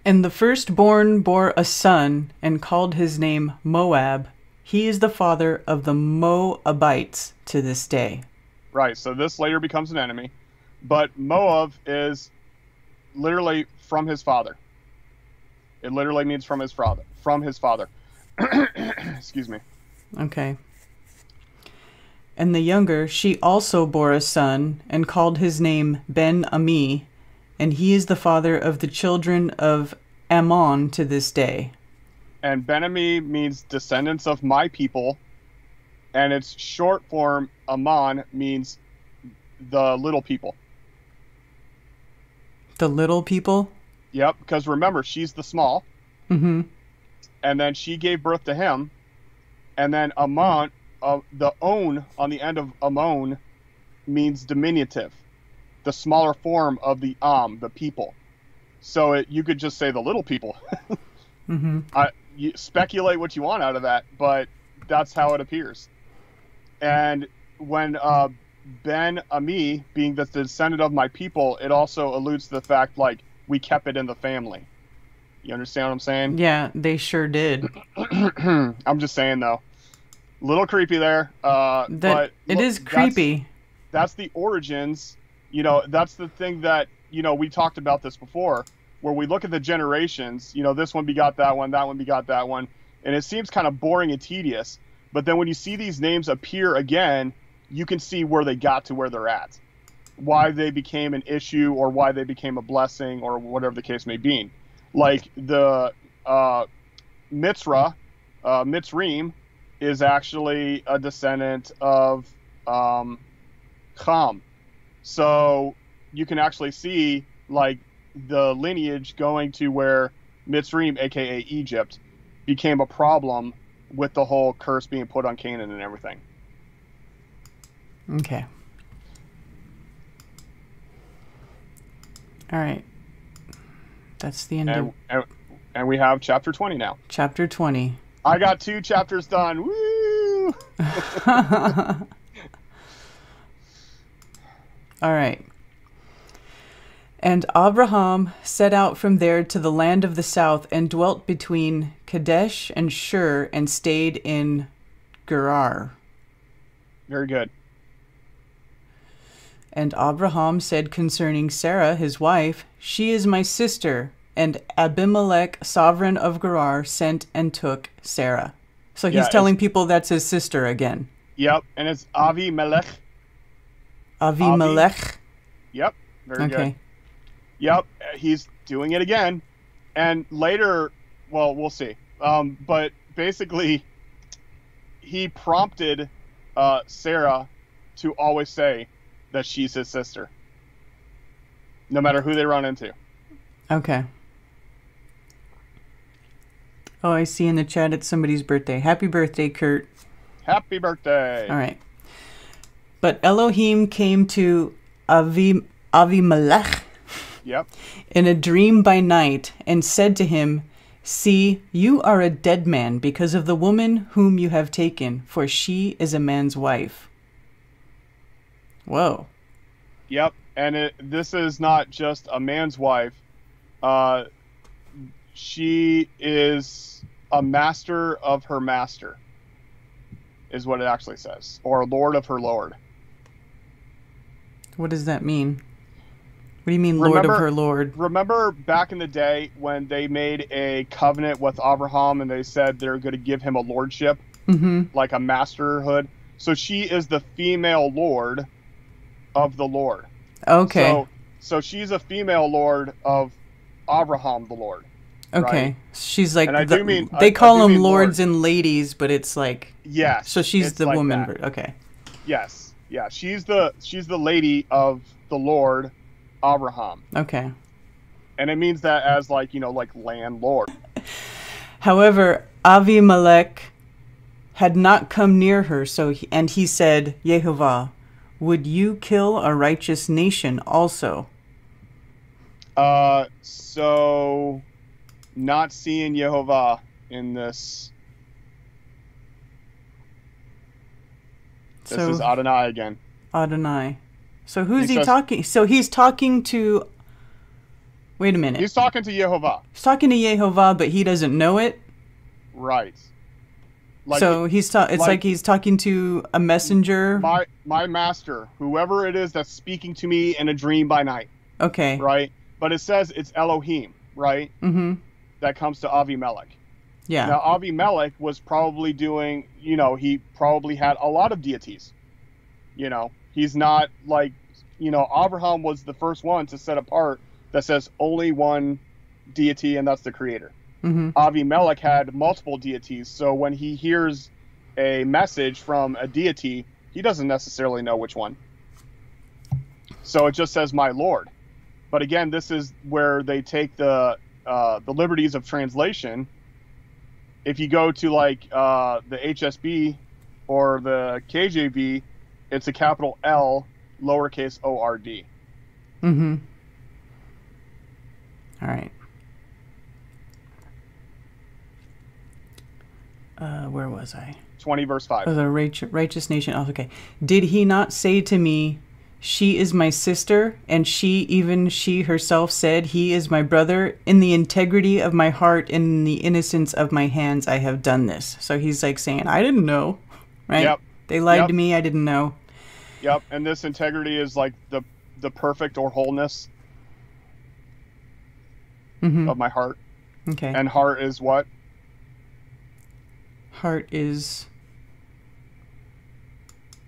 And the firstborn bore a son and called his name Moab. He is the father of the Moabites to this day. Right, so this later becomes an enemy. But Moab is literally from his father. It literally means from his father. From his father. Excuse me. Okay. And the younger, she also bore a son and called his name Ben-Ami, and he is the father of the children of Ammon to this day. And Ben-Ami means descendants of my people, and its short form, Ammon, means the little people. The little people? Yep, because remember, she's the small. Mm-hmm. And then she gave birth to him, and then Ammon, the on on the end of Ammon means diminutive, the smaller form of the the people. So you could just say the little people. Mm-hmm. You speculate what you want out of that, but that's how it appears. And when Ben-Ami, being the descendant of my people, it also alludes to the fact, like, we kept it in the family. You understand what I'm saying? Yeah, they sure did. I'm just saying, though. Little creepy there. But it is creepy. That's the origins. You know, that's the thing that, you know, we talked about this before, where we look at the generations, you know, this one begot that one begot that one, and it seems kind of boring and tedious. But then when you see these names appear again, you can see where they got to where they're at, why they became an issue or why they became a blessing or whatever the case may be. Like the Mitzrayim is actually a descendant of Ham. So you can actually see like the lineage going to where Mitzrayim, aka Egypt, became a problem with the whole curse being put on Canaan and everything. Okay. All right. That's the end and we have chapter 20 now. Chapter 20. I got 2 chapters done. Woo! All right. And Avraham set out from there to the land of the south and dwelt between Kadesh and Shur and stayed in Gerar. Very good. And Abraham said concerning Sarah, his wife, "She is my sister." And Abimelech, sovereign of Gerar, sent and took Sarah. So he's telling people that's his sister again. Yep, and it's Avimelech. Avimelech? Yep, very good. Yep, he's doing it again. And later, well, we'll see. But basically, he prompted Sarah to always say that she's his sister, no matter who they run into. Okay. Oh, I see in the chat it's somebody's birthday. Happy birthday, Kurt. Happy birthday. All right. But Elohim came to Avimelech in a dream by night and said to him, "See, you are a dead man because of the woman whom you have taken, for she is a man's wife." Whoa. Yep, and this is not just a man's wife. She is a master of her master, is what it actually says, or lord of her lord. What does that mean? What do you mean, lord of her lord? Remember back in the day when they made a covenant with Avraham and they said they're going to give him a lordship, like a masterhood? So she is the female lord of the Lord. Okay. So she's a female lord of Avraham the Lord. Okay. Right? She's like, they call them lords and ladies, but it's like, yes. So she's the like woman. that. Okay. Yes. Yeah. She's the lady of the Lord Avraham. Okay. And it means that as like, like landlord. However, Avimelech had not come near her, and he said, "Yehovah, would you kill a righteous nation also?" So not seeing Yehovah in this. This is Adonai again. Adonai. So who's he talking? So he's talking to. Wait a minute. He's talking to Yehovah. He's talking to Yehovah, but he doesn't know it. Right. Like, so it's like he's talking to a messenger. My master, whoever it is that's speaking to me in a dream by night. Okay. Right. But it says it's Elohim, right? Mm-hmm. That comes to Avimelech. Yeah. Now Avimelech was probably doing, he probably had a lot of deities. He's not like, Abraham was the first one to set apart that says only one deity, and that's the creator. Mm-hmm. Avimelech had multiple deities, so when he hears a message from a deity, he doesn't necessarily know which one. So it just says my Lord. But again, this is where they take the liberties of translation. If you go to like the HSB or the KJV, it's a capital L, lowercase O-R-D. Mm-hmm. All right. Where was I? 20 verse 5. Oh, the righteous nation. Oh, okay. Did he not say to me, "She is my sister," and she herself said, "He is my brother. In the integrity of my heart and in the innocence of my hands, I have done this." So he's like saying, I didn't know, right? Yep. They lied to me. I didn't know. Yep. And this integrity is like the perfect or wholeness of my heart. Okay. And heart is what? Heart is,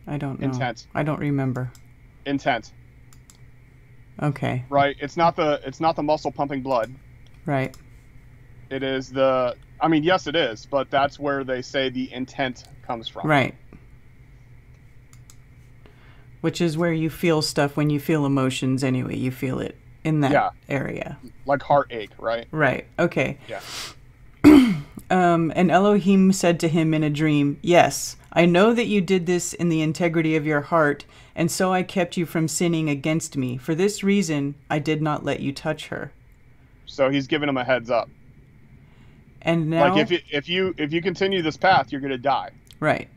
I don't know. Intent. I don't remember. Intent. Okay. Right. It's not the muscle pumping blood. Right. It is yes it is, but that's where they say the intent comes from. Right. Which is where you feel stuff when you feel emotions anyway. You feel it in that area. Like heartache, right? Right. Okay. Yeah. And Elohim said to him in a dream, "Yes, I know that you did this in the integrity of your heart, and so I kept you from sinning against me. For this reason, I did not let you touch her." So he's giving him a heads up. And now, like if you continue this path, you're going to die. Right.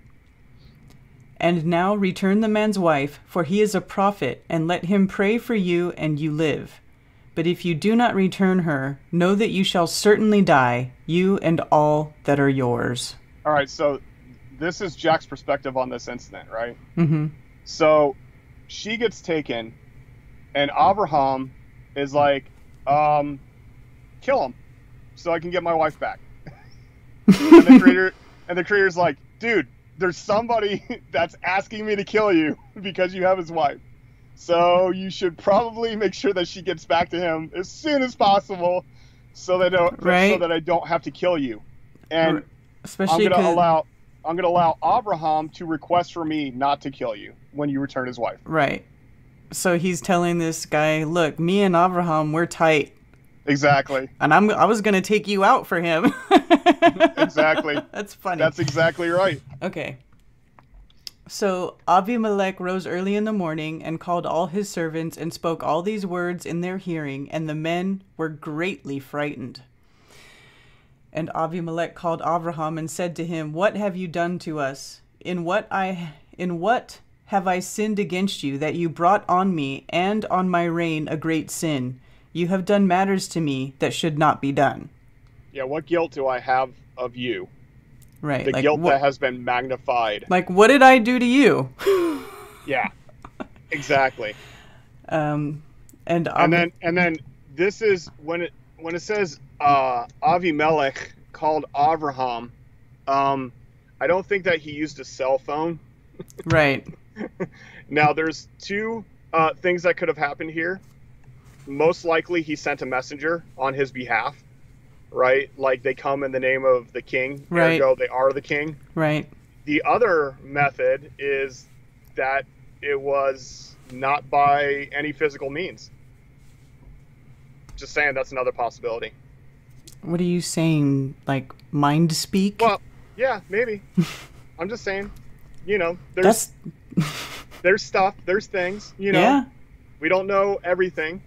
"And now return the man's wife, for he is a prophet, and let him pray for you, and you live. But if you do not return her, know that you shall certainly die, you and all that are yours. All right, so this is Jack's perspective on this incident, right? Mm-hmm. So she gets taken, and Avraham is like, kill him so I can get my wife back. and the creator's like, dude, there's somebody that's asking me to kill you because you have his wife. So you should probably make sure that she gets back to him as soon as possible so that I don't have to kill you. And especially I'm gonna allow Avraham to request for me not to kill you when you return his wife. Right. So he's telling this guy, look, me and Avraham, we're tight. Exactly. And I was going to take you out for him. Exactly. That's funny. That's exactly right. Okay. So Avimelech rose early in the morning and called all his servants and spoke all these words in their hearing, and the men were greatly frightened. And Avimelech called Avraham and said to him, what have you done to us? In what have I sinned against you, that you brought on me and on my reign a great sin? You have done matters to me that should not be done. Yeah, what guilt do I have of you? Right. The guilt that has been magnified. Like, what did I do to you? Yeah, exactly. And then this is when it says Avimelech called Avraham. I don't think that he used a cell phone. Right. Now, there's two things that could have happened here. Most likely, he sent a messenger on his behalf, right? Like, they come in the name of the king, right. Ergo, they are the king. Right. The other method is that it was not by any physical means. Just saying, that's another possibility. What are you saying? Like, mind speak? Well, yeah, maybe. I'm just saying, you know, there's stuff, there's things, you know. Yeah. We don't know everything.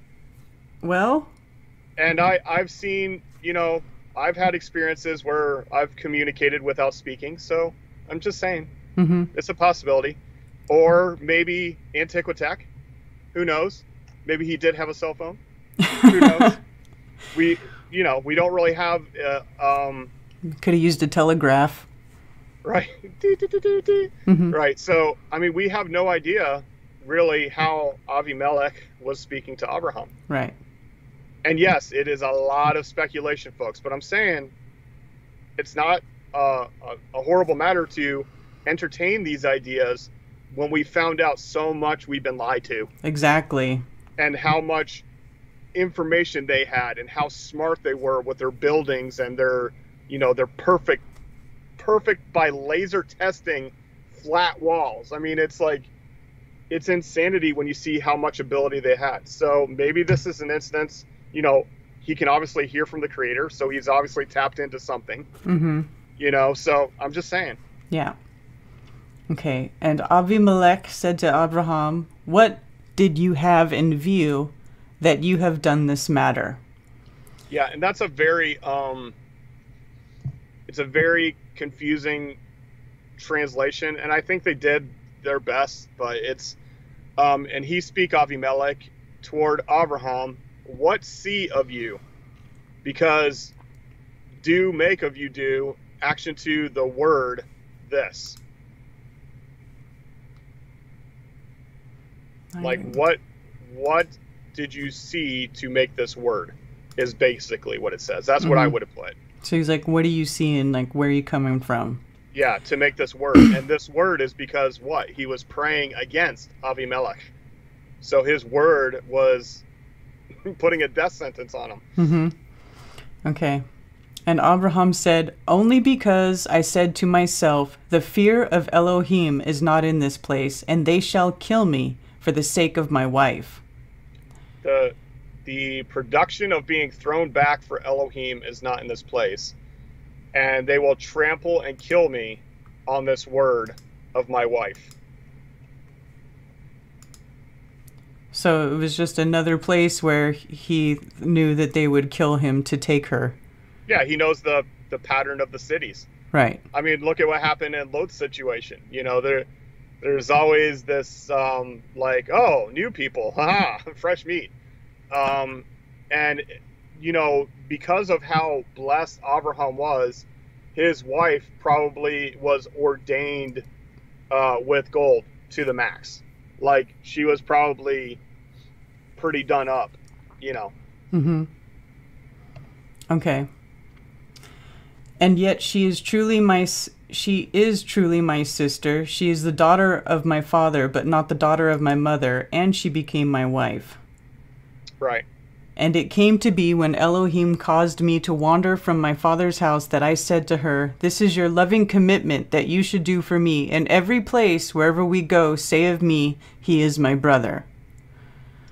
Well. And I've seen, you know, I've had experiences where I've communicated without speaking, so I'm just saying. Mm-hmm. It's a possibility. Or maybe Antiquitech. Who knows? Maybe he did have a cell phone. Who knows? We don't really have... Could have used a telegraph. Right. Mm-hmm. Right. So, I mean, we have no idea really how Avimelech was speaking to Abraham. Right. And yes, it is a lot of speculation, folks, but I'm saying it's not a horrible matter to entertain these ideas when we found out so much we've been lied to. Exactly. And how much information they had and how smart they were with their buildings and their perfect by laser testing flat walls. I mean, it's like, it's insanity when you see how much ability they had. So maybe this is an instance, you know, he can obviously hear from the creator, so he's obviously tapped into something. Mm-hmm. You know, so I'm just saying. Yeah. Okay. And Avimelech said to Abraham, what did you have in view that you have done this matter? Yeah, and that's a very it's a very confusing translation, and I think they did their best, but it's and he speak Avimelech toward Abraham, what see of you? Because do make of you do action to the word this. Like what did you see to make this word is basically what it says. That's what I would have put. So he's like, what are you seeing? Like, where are you coming from? Yeah, to make this word. And this word is because what? He was praying against Avimelech. So his word was putting a death sentence on him. Mm-hmm. Okay. And Abraham said, only because I said to myself, the fear of Elohim is not in this place, and they shall kill me for the sake of my wife. The production of being thrown back for Elohim is not in this place. And they will trample and kill me on this word of my wife. So it was just another place where he knew that they would kill him to take her. Yeah, he knows the pattern of the cities. Right. I mean, look at what happened in Lot's situation. You know, there's always this, like, oh, new people, haha, fresh meat. And, you know, because of how blessed Avraham was, his wife probably was ordained with gold to the max. Like, she was probably pretty done up, you know. Mm-hmm. Okay. And yet she is truly my sister. She is the daughter of my father, but not the daughter of my mother, and she became my wife. Right. And it came to be when Elohim caused me to wander from my father's house that I said to her, "This is your loving commitment that you should do for me. In every place, wherever we go, say of me, he is my brother."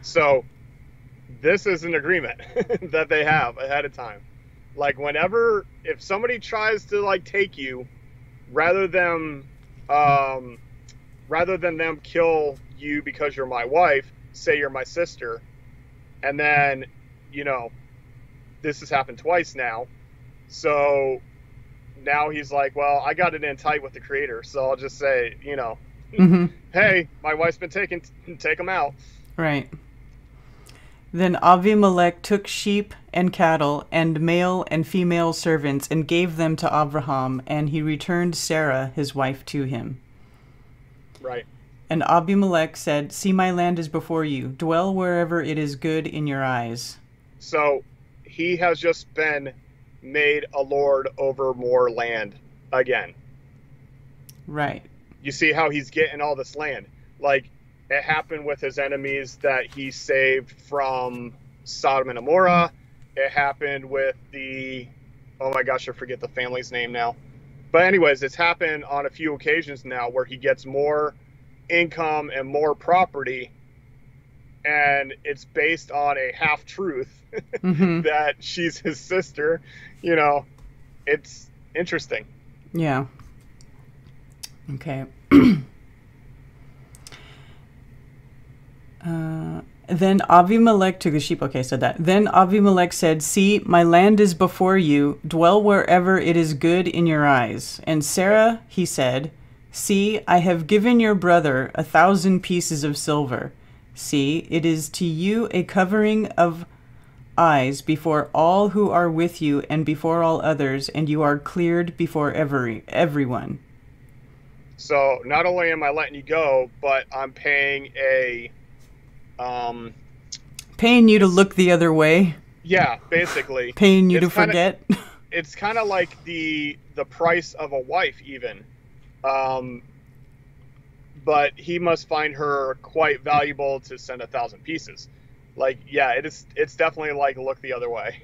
So this is an agreement that they have ahead of time. Like, whenever, if somebody tries to, like, take you, rather than them kill you because you're my wife, say you're my sister, and then, you know, this has happened twice now. So now he's like, well, I got it in tight with the Creator, so I'll just say, you know, hey, my wife's been taken, take them out. Right. Then Avimelech took sheep and cattle and male and female servants and gave them to Avraham, and he returned Sarah, his wife, to him. Right. And Abimelech said, "See, my land is before you. Dwell wherever it is good in your eyes." So he has just been made a lord over more land again. Right. You see how he's getting all this land. Like, it happened with his enemies that he saved from Sodom and Gomorrah. It happened with the, oh my gosh, I forget the family's name now. But anyways, it's happened on a few occasions now where he gets more income and more property, and it's based on a half-truth that she's his sister. You know, it's interesting. Yeah. Okay. Then Avimelech took the sheep. Okay, so that. Then Avimelech said, "See, my land is before you. Dwell wherever it is good in your eyes." And Sarah, he said, "See, I have given your brother 1,000 pieces of silver. See, it is to you a covering of eyes before all who are with you and before all others, and you are cleared before everyone." So not only am I letting you go, but I'm paying paying you to look the other way. Yeah, basically. Paying you to forget. It's kind of like the price of a wife, even. But he must find her quite valuable to send 1,000 pieces. Like, yeah, it's definitely like look the other way,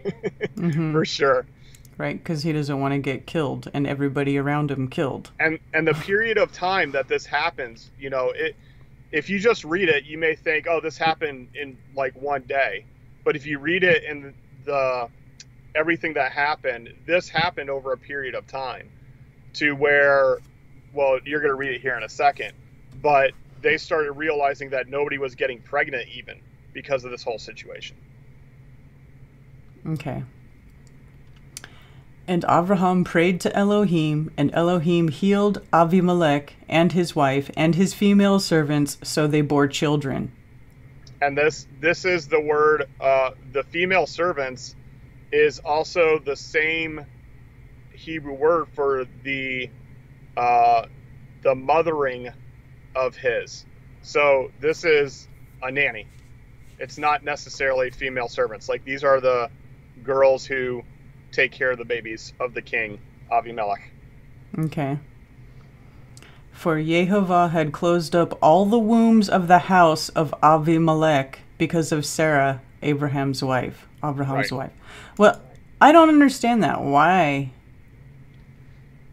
for sure. Right, because he doesn't want to get killed and everybody around him killed. And the period of time that this happens, you know, if you just read it, you may think, oh, this happened in like one day. But if you read it in everything that happened, this happened over a period of time to where, well, you're going to read it here in a second, but they started realizing that nobody was getting pregnant even because of this whole situation. Okay. And Avraham prayed to Elohim, and Elohim healed Avimelech and his wife and his female servants, so they bore children. And this is the word, the female servants is also the same Hebrew word for the mothering of his. So this is a nanny. It's not necessarily female servants. Like, these are the girls who take care of the babies of the king, Avimelech. Okay. For Yehovah had closed up all the wombs of the house of Avimelech because of Sarah, Abraham's wife. Wife. Well, I don't understand that. Why?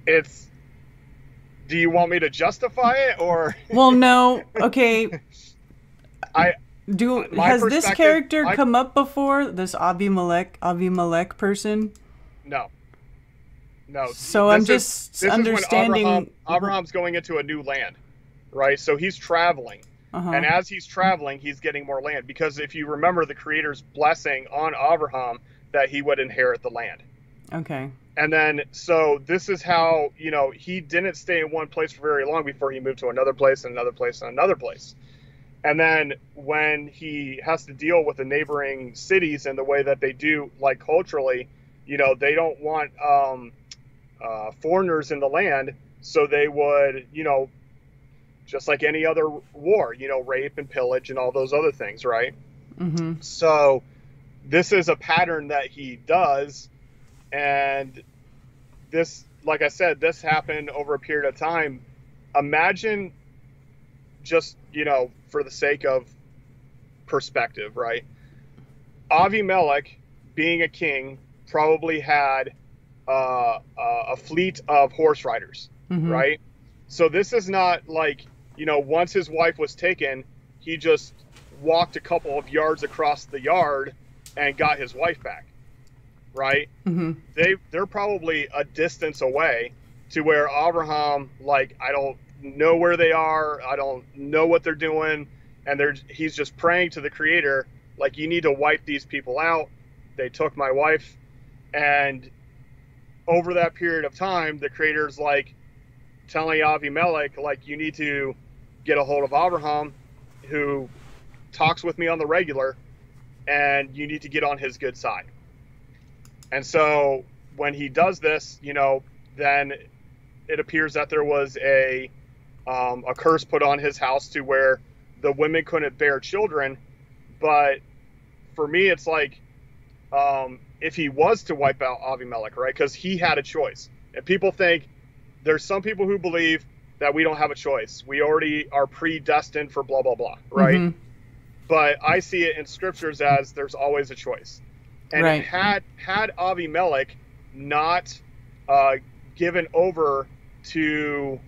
Do you want me to justify it, or? Well, no. Okay. Has this character come up before? This Avimelech person? No. So I'm just understanding. Abraham's going into a new land, right? So he's traveling. And as he's traveling, he's getting more land. Because if you remember the Creator's blessing on Avraham, that he would inherit the land. Okay. And then, so this is how, you know, he didn't stay in one place for very long before he moved to another place and another place and another place. And then when he has to deal with the neighboring cities and the way that they do, like culturally, they don't want foreigners in the land. So they would, just like any other war, rape and pillage and all those other things, right? Mm-hmm. So this is a pattern that he does. And this, like I said, this happened over a period of time. Imagine just, for the sake of perspective, right? Avimelech, being a king, probably had a fleet of horse riders, Mm-hmm. right? So this is not like, once his wife was taken, he just walked a couple of yards across the yard and got his wife back, right? Mm-hmm. They're probably a distance away to where Avraham, like, I don't know where they are, I don't know what they're doing, and he's just praying to the Creator, like, you need to wipe these people out. They took my wife. And over that period of time, the Creator's like telling Avimelech, like, you need to get a hold of Avraham, who talks with me on the regular, and you need to get on his good side. And so when he does this, then it appears that there was a curse put on his house to where the women couldn't bear children. But for me, it's like, if he was to wipe out Avimelech, right? Because he had a choice. And people think, there's some people who believe that we don't have a choice. We already are predestined for blah, blah, blah, right? Mm-hmm. But I see it in scriptures as there's always a choice. And Right. had Avimelech not given over to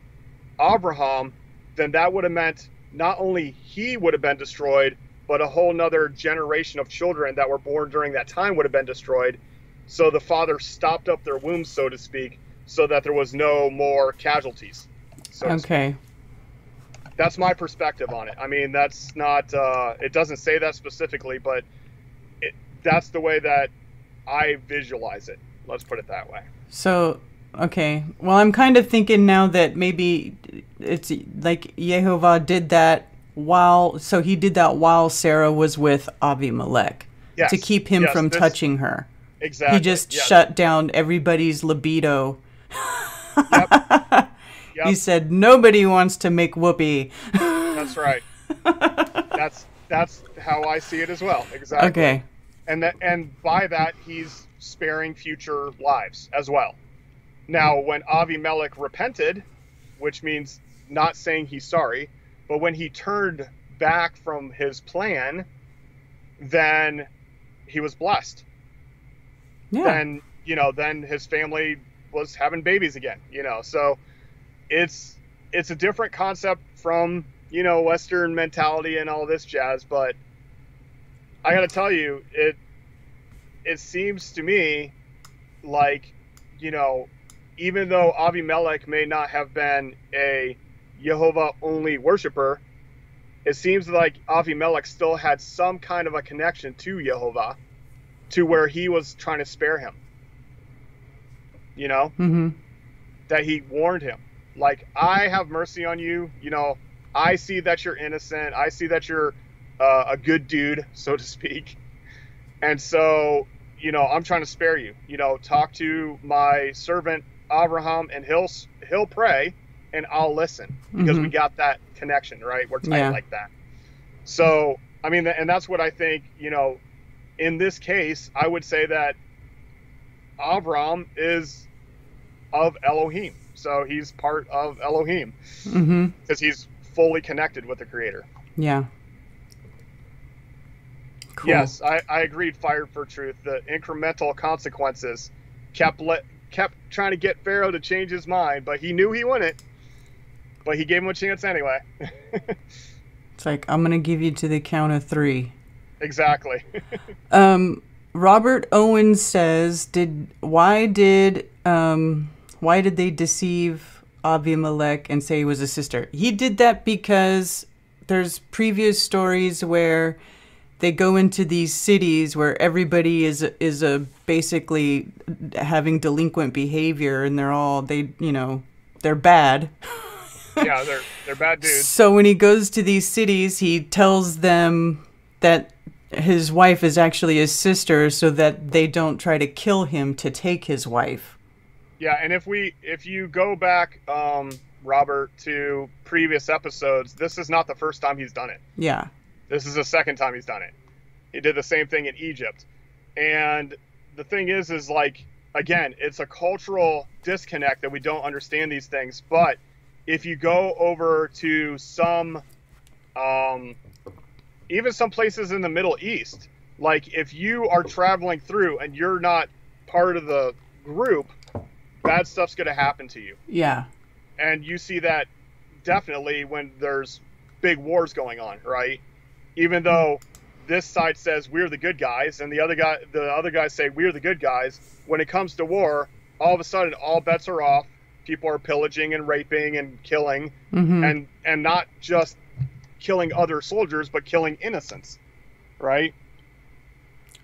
Abraham, then that would have meant not only he would have been destroyed, but a whole nother generation of children that were born during that time would have been destroyed. So the father stopped up their wombs, so to speak, so that there was no more casualties. So to speak. Okay. That's my perspective on it. I mean, that's not, it doesn't say that specifically, but that's the way that I visualize it. Let's put it that way. So, okay. Well, I'm kind of thinking now that maybe it's like Yehovah did that while Sarah was with Avimelech, Yes. to keep him from touching her. Exactly. He just yes. shut down everybody's libido. Yep. He said, nobody wants to make whoopee. That's right. That's how I see it as well. Exactly. Okay. And by that, he's sparing future lives as well. Now, when Avimelech repented, which means not saying he's sorry, but when he turned back from his plan, then he was blessed. Yeah. Then his family was having babies again, so it's a different concept from, Western mentality and all this jazz. But I got to tell you, it seems to me like, even though Avimelech may not have been a Jehovah only worshiper, it seems like Avimelech still had some kind of a connection to Jehovah, to where he was trying to spare him. Mm-hmm. That he warned him, like, I have mercy on you. I see that you're innocent. I see that you're a good dude, so to speak. And so, I'm trying to spare you. Talk to my servant Avraham, and he'll pray, and I'll listen, because Mm-hmm. we got that connection, right? We're tight Yeah. like that. So, I mean, and that's what I think, in this case, I would say that Avraham is of Elohim. So he's part of Elohim, Mm-hmm. because he's fully connected with the Creator. Yeah. Cool. Yes, I agreed. Fired for truth. The incremental consequences kept trying to get Pharaoh to change his mind, but he knew he wouldn't. But he gave him a chance anyway. It's like, I'm going to give you to the count of 3. Exactly. Robert Owens says, why did they deceive Avimelech and say he was a sister? He did that because there's previous stories where they go into these cities where everybody is basically having delinquent behavior, and they're bad. Yeah, they're bad dudes. So when he goes to these cities, he tells them that his wife is actually his sister, so that they don't try to kill him to take his wife. Yeah, and if you go back, Robert, to previous episodes, this is not the first time he's done it. Yeah. This is the second time he's done it. He did the same thing in Egypt. And the thing is like, again, it's a cultural disconnect that we don't understand these things. But if you go over to some, even some places in the Middle East, like if you are traveling through and you're not part of the group, bad stuff's going to happen to you. Yeah. And you see that definitely when there's big wars going on, right? Even though this side says we're the good guys and the other guys say we're the good guys, when it comes to war, all of a sudden all bets are off. People are pillaging and raping and killing, and not just killing other soldiers, but killing innocents, right?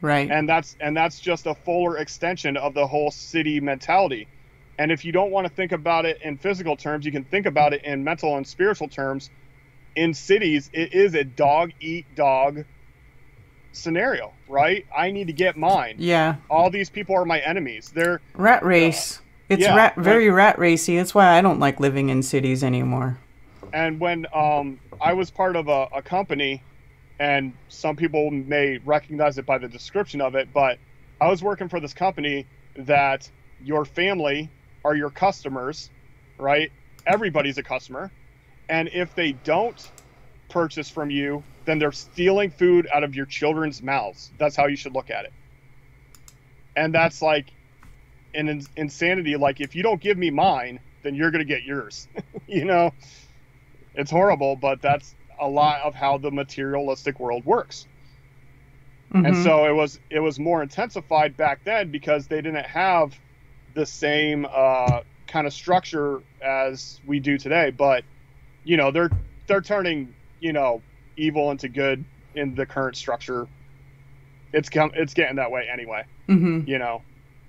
Right. And that's just a fuller extension of the whole city mentality. And if you don't want to think about it in physical terms, you can think about it in mental and spiritual terms. In cities, it is a dog-eat-dog scenario, right? I need to get mine. Yeah. All these people are my enemies. They're rat race. It's very rat racy. That's why I don't like living in cities anymore. And when I was part of a company, and some people may recognize it by the description of it, but I was working for this company that your family are your customers, right? Everybody's a customer. And if they don't purchase from you, then they're stealing food out of your children's mouths. That's how you should look at it. And that's like an insanity. Like, if you don't give me mine, then you're going to get yours. You know, it's horrible, but that's a lot of how the materialistic world works. And so it was more intensified back then because they didn't have the same kind of structure as we do today. But, you know, they're turning, you know, evil into good in the current structure. It's getting that way anyway. You know,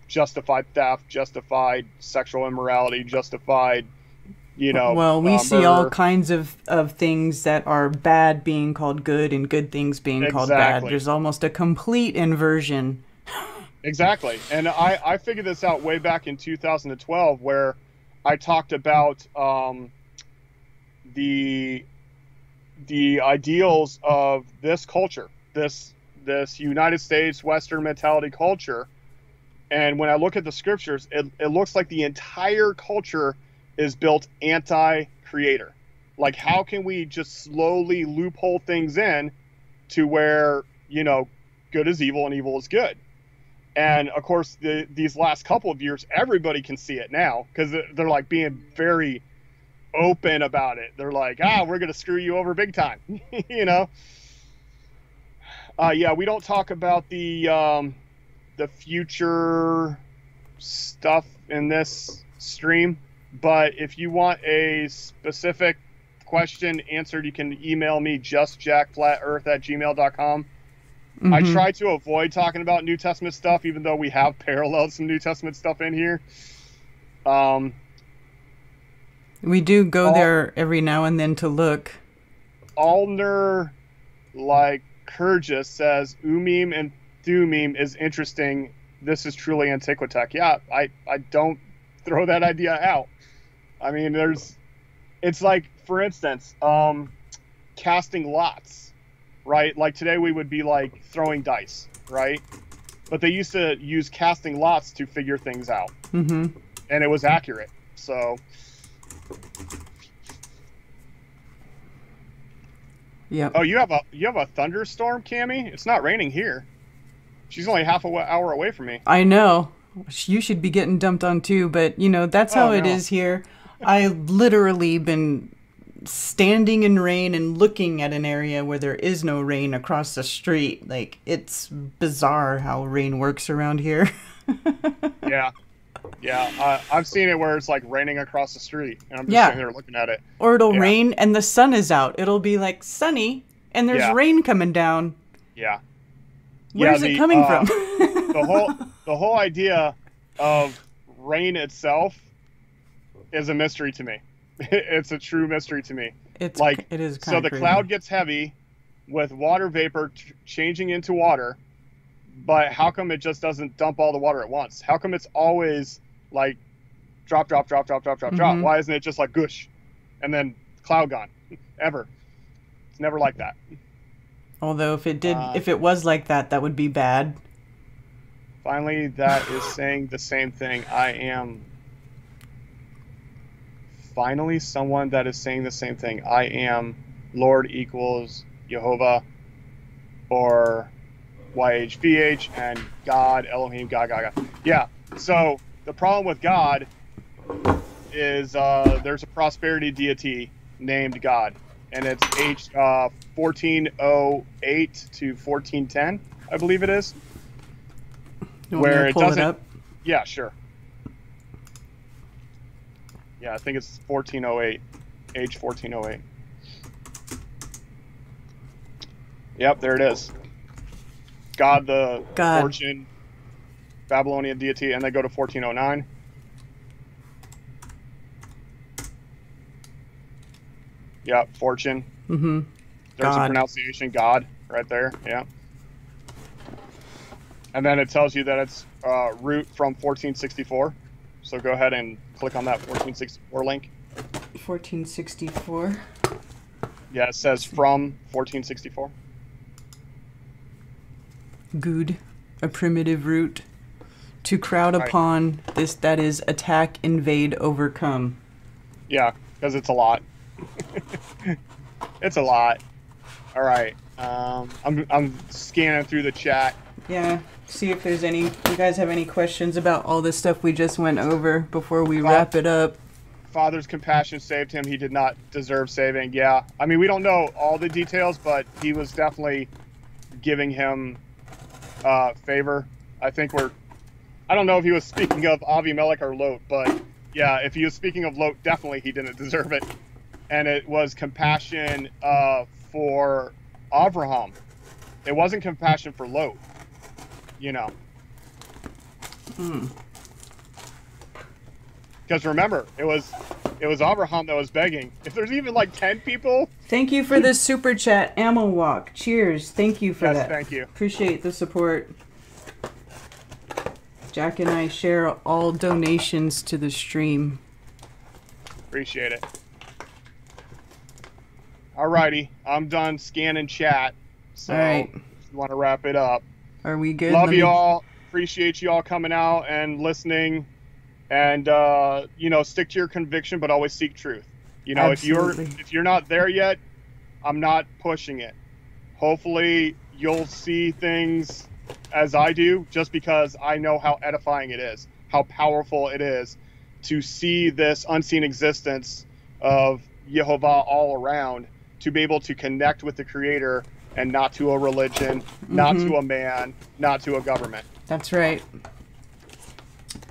justified theft, justified sexual immorality, justified, you know. Well, we see murder. all kinds of things that are bad being called good and good things being called bad. There's almost a complete inversion. Exactly. And I figured this out way back in 2012, where I talked about the ideals of this culture, this United States Western mentality culture. And when I look at the scriptures, it looks like the entire culture is built anti-creator. Like, how can we just slowly loophole things in to where, you know, good is evil and evil is good? And of course, these last couple of years, everybody can see it now because they're like being very open about it. They're like, we're going to screw you over big time. You know? Yeah, we don't talk about the future stuff in this stream, but if you want a specific question answered, you can email me, justjackflatearth@gmail.com. I try to avoid talking about New Testament stuff, even though we have paralleled some New Testament stuff in here. We do go there every now and then to look. Alner, like Kurgis, says, Umim and Thumim is interesting. This is truly Antiquitech. Yeah, I don't throw that idea out. I mean, it's like, for instance, casting lots. Right? Like today we would be like throwing dice, right? But they used to use casting lots to figure things out. And it was accurate. So yeah. Oh, you have a thunderstorm, Cammie? It's not raining here. She's only half an hour away from me. I know. You should be getting dumped on too, but you know, that's how it is here. I've literally been standing in rain and looking at an area where there is no rain across the street. Like, it's bizarre how rain works around here. Yeah, I've seen it where it's like raining across the street, and I'm just sitting there looking at it. Or it'll rain and the sun is out. It'll be like sunny and there's rain coming down. Yeah. Where's it coming from? the whole idea of rain itself is a mystery to me. It's a true mystery to me. It is so the cloud gets heavy with water vapor changing into water, but how come it just doesn't dump all the water at once? How come it's always like drop, drop, drop, drop, drop, drop, drop? Why isn't it just like goosh and then cloud gone? Ever. It's never like that. Although if it was like that, that would be bad. Finally, that is saying the same thing. I am finally someone that is saying the same thing. I am Lord equals Jehovah or YHVH and God, Elohim, God. Yeah, so the problem with God is there's a prosperity deity named God, and it's H 1408 to 1410, I believe it is. Where it doesn't. It up? Yeah, sure. Yeah, I think it's 1408, H 1408. Yep, there it is. God, the fortune, Babylonian deity, and they go to 1409. Yep, fortune. Mm-hmm. There's a pronunciation, God, right there. Yeah. And then it tells you that it's root from 1464. So go ahead and click on that 1464 link. 1464. Yeah, it says from 1464. Good, a primitive root. To crowd upon this, that is, attack, invade, overcome. Yeah, because it's a lot. It's a lot. All right. I'm scanning through the chat. Yeah. See if there's any. You guys have any questions about all this stuff we just went over before we wrap it up? Father's compassion saved him. He did not deserve saving. Yeah. I mean, we don't know all the details, but he was definitely giving him favor. I think I don't know if he was speaking of Avimelech or Lot, but yeah, if he was speaking of Lot, definitely he didn't deserve it. And it was compassion for Avraham. It wasn't compassion for Lot. You know. Because remember, it was Avraham that was begging. If there's even like 10 people. Thank you for this super chat, Ammo Walk. Cheers. Thank you for that. Thank you. Appreciate the support. Jack and I share all donations to the stream. Appreciate it. Alrighty, I'm done scanning chat. So all right. If you want to wrap it up. Are we good? Love you all. Appreciate you all coming out and listening. And stick to your conviction, but always seek truth. Absolutely. if you're not there yet, I'm not pushing it. Hopefully you'll see things as I do, just because I know how edifying it is, how powerful it is to see this unseen existence of Yehovah all around, to be able to connect with the Creator and not to a religion, not to a man, not to a government. That's right.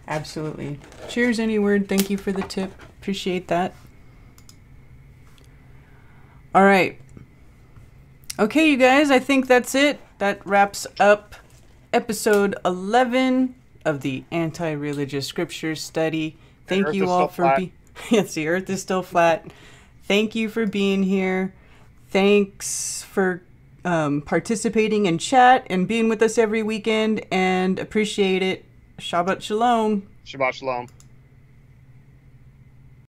Absolutely. Cheers, any word. Thank you for the tip. Appreciate that. All right. Okay, you guys, I think that's it. That wraps up episode 11 of the Anti-Religious Scriptures study. Thank you all for being... Yes, the earth is still flat. Thank you for being here. Thanks for participating in chat and being with us every weekend, and appreciate it. Shabbat Shalom. Shabbat Shalom.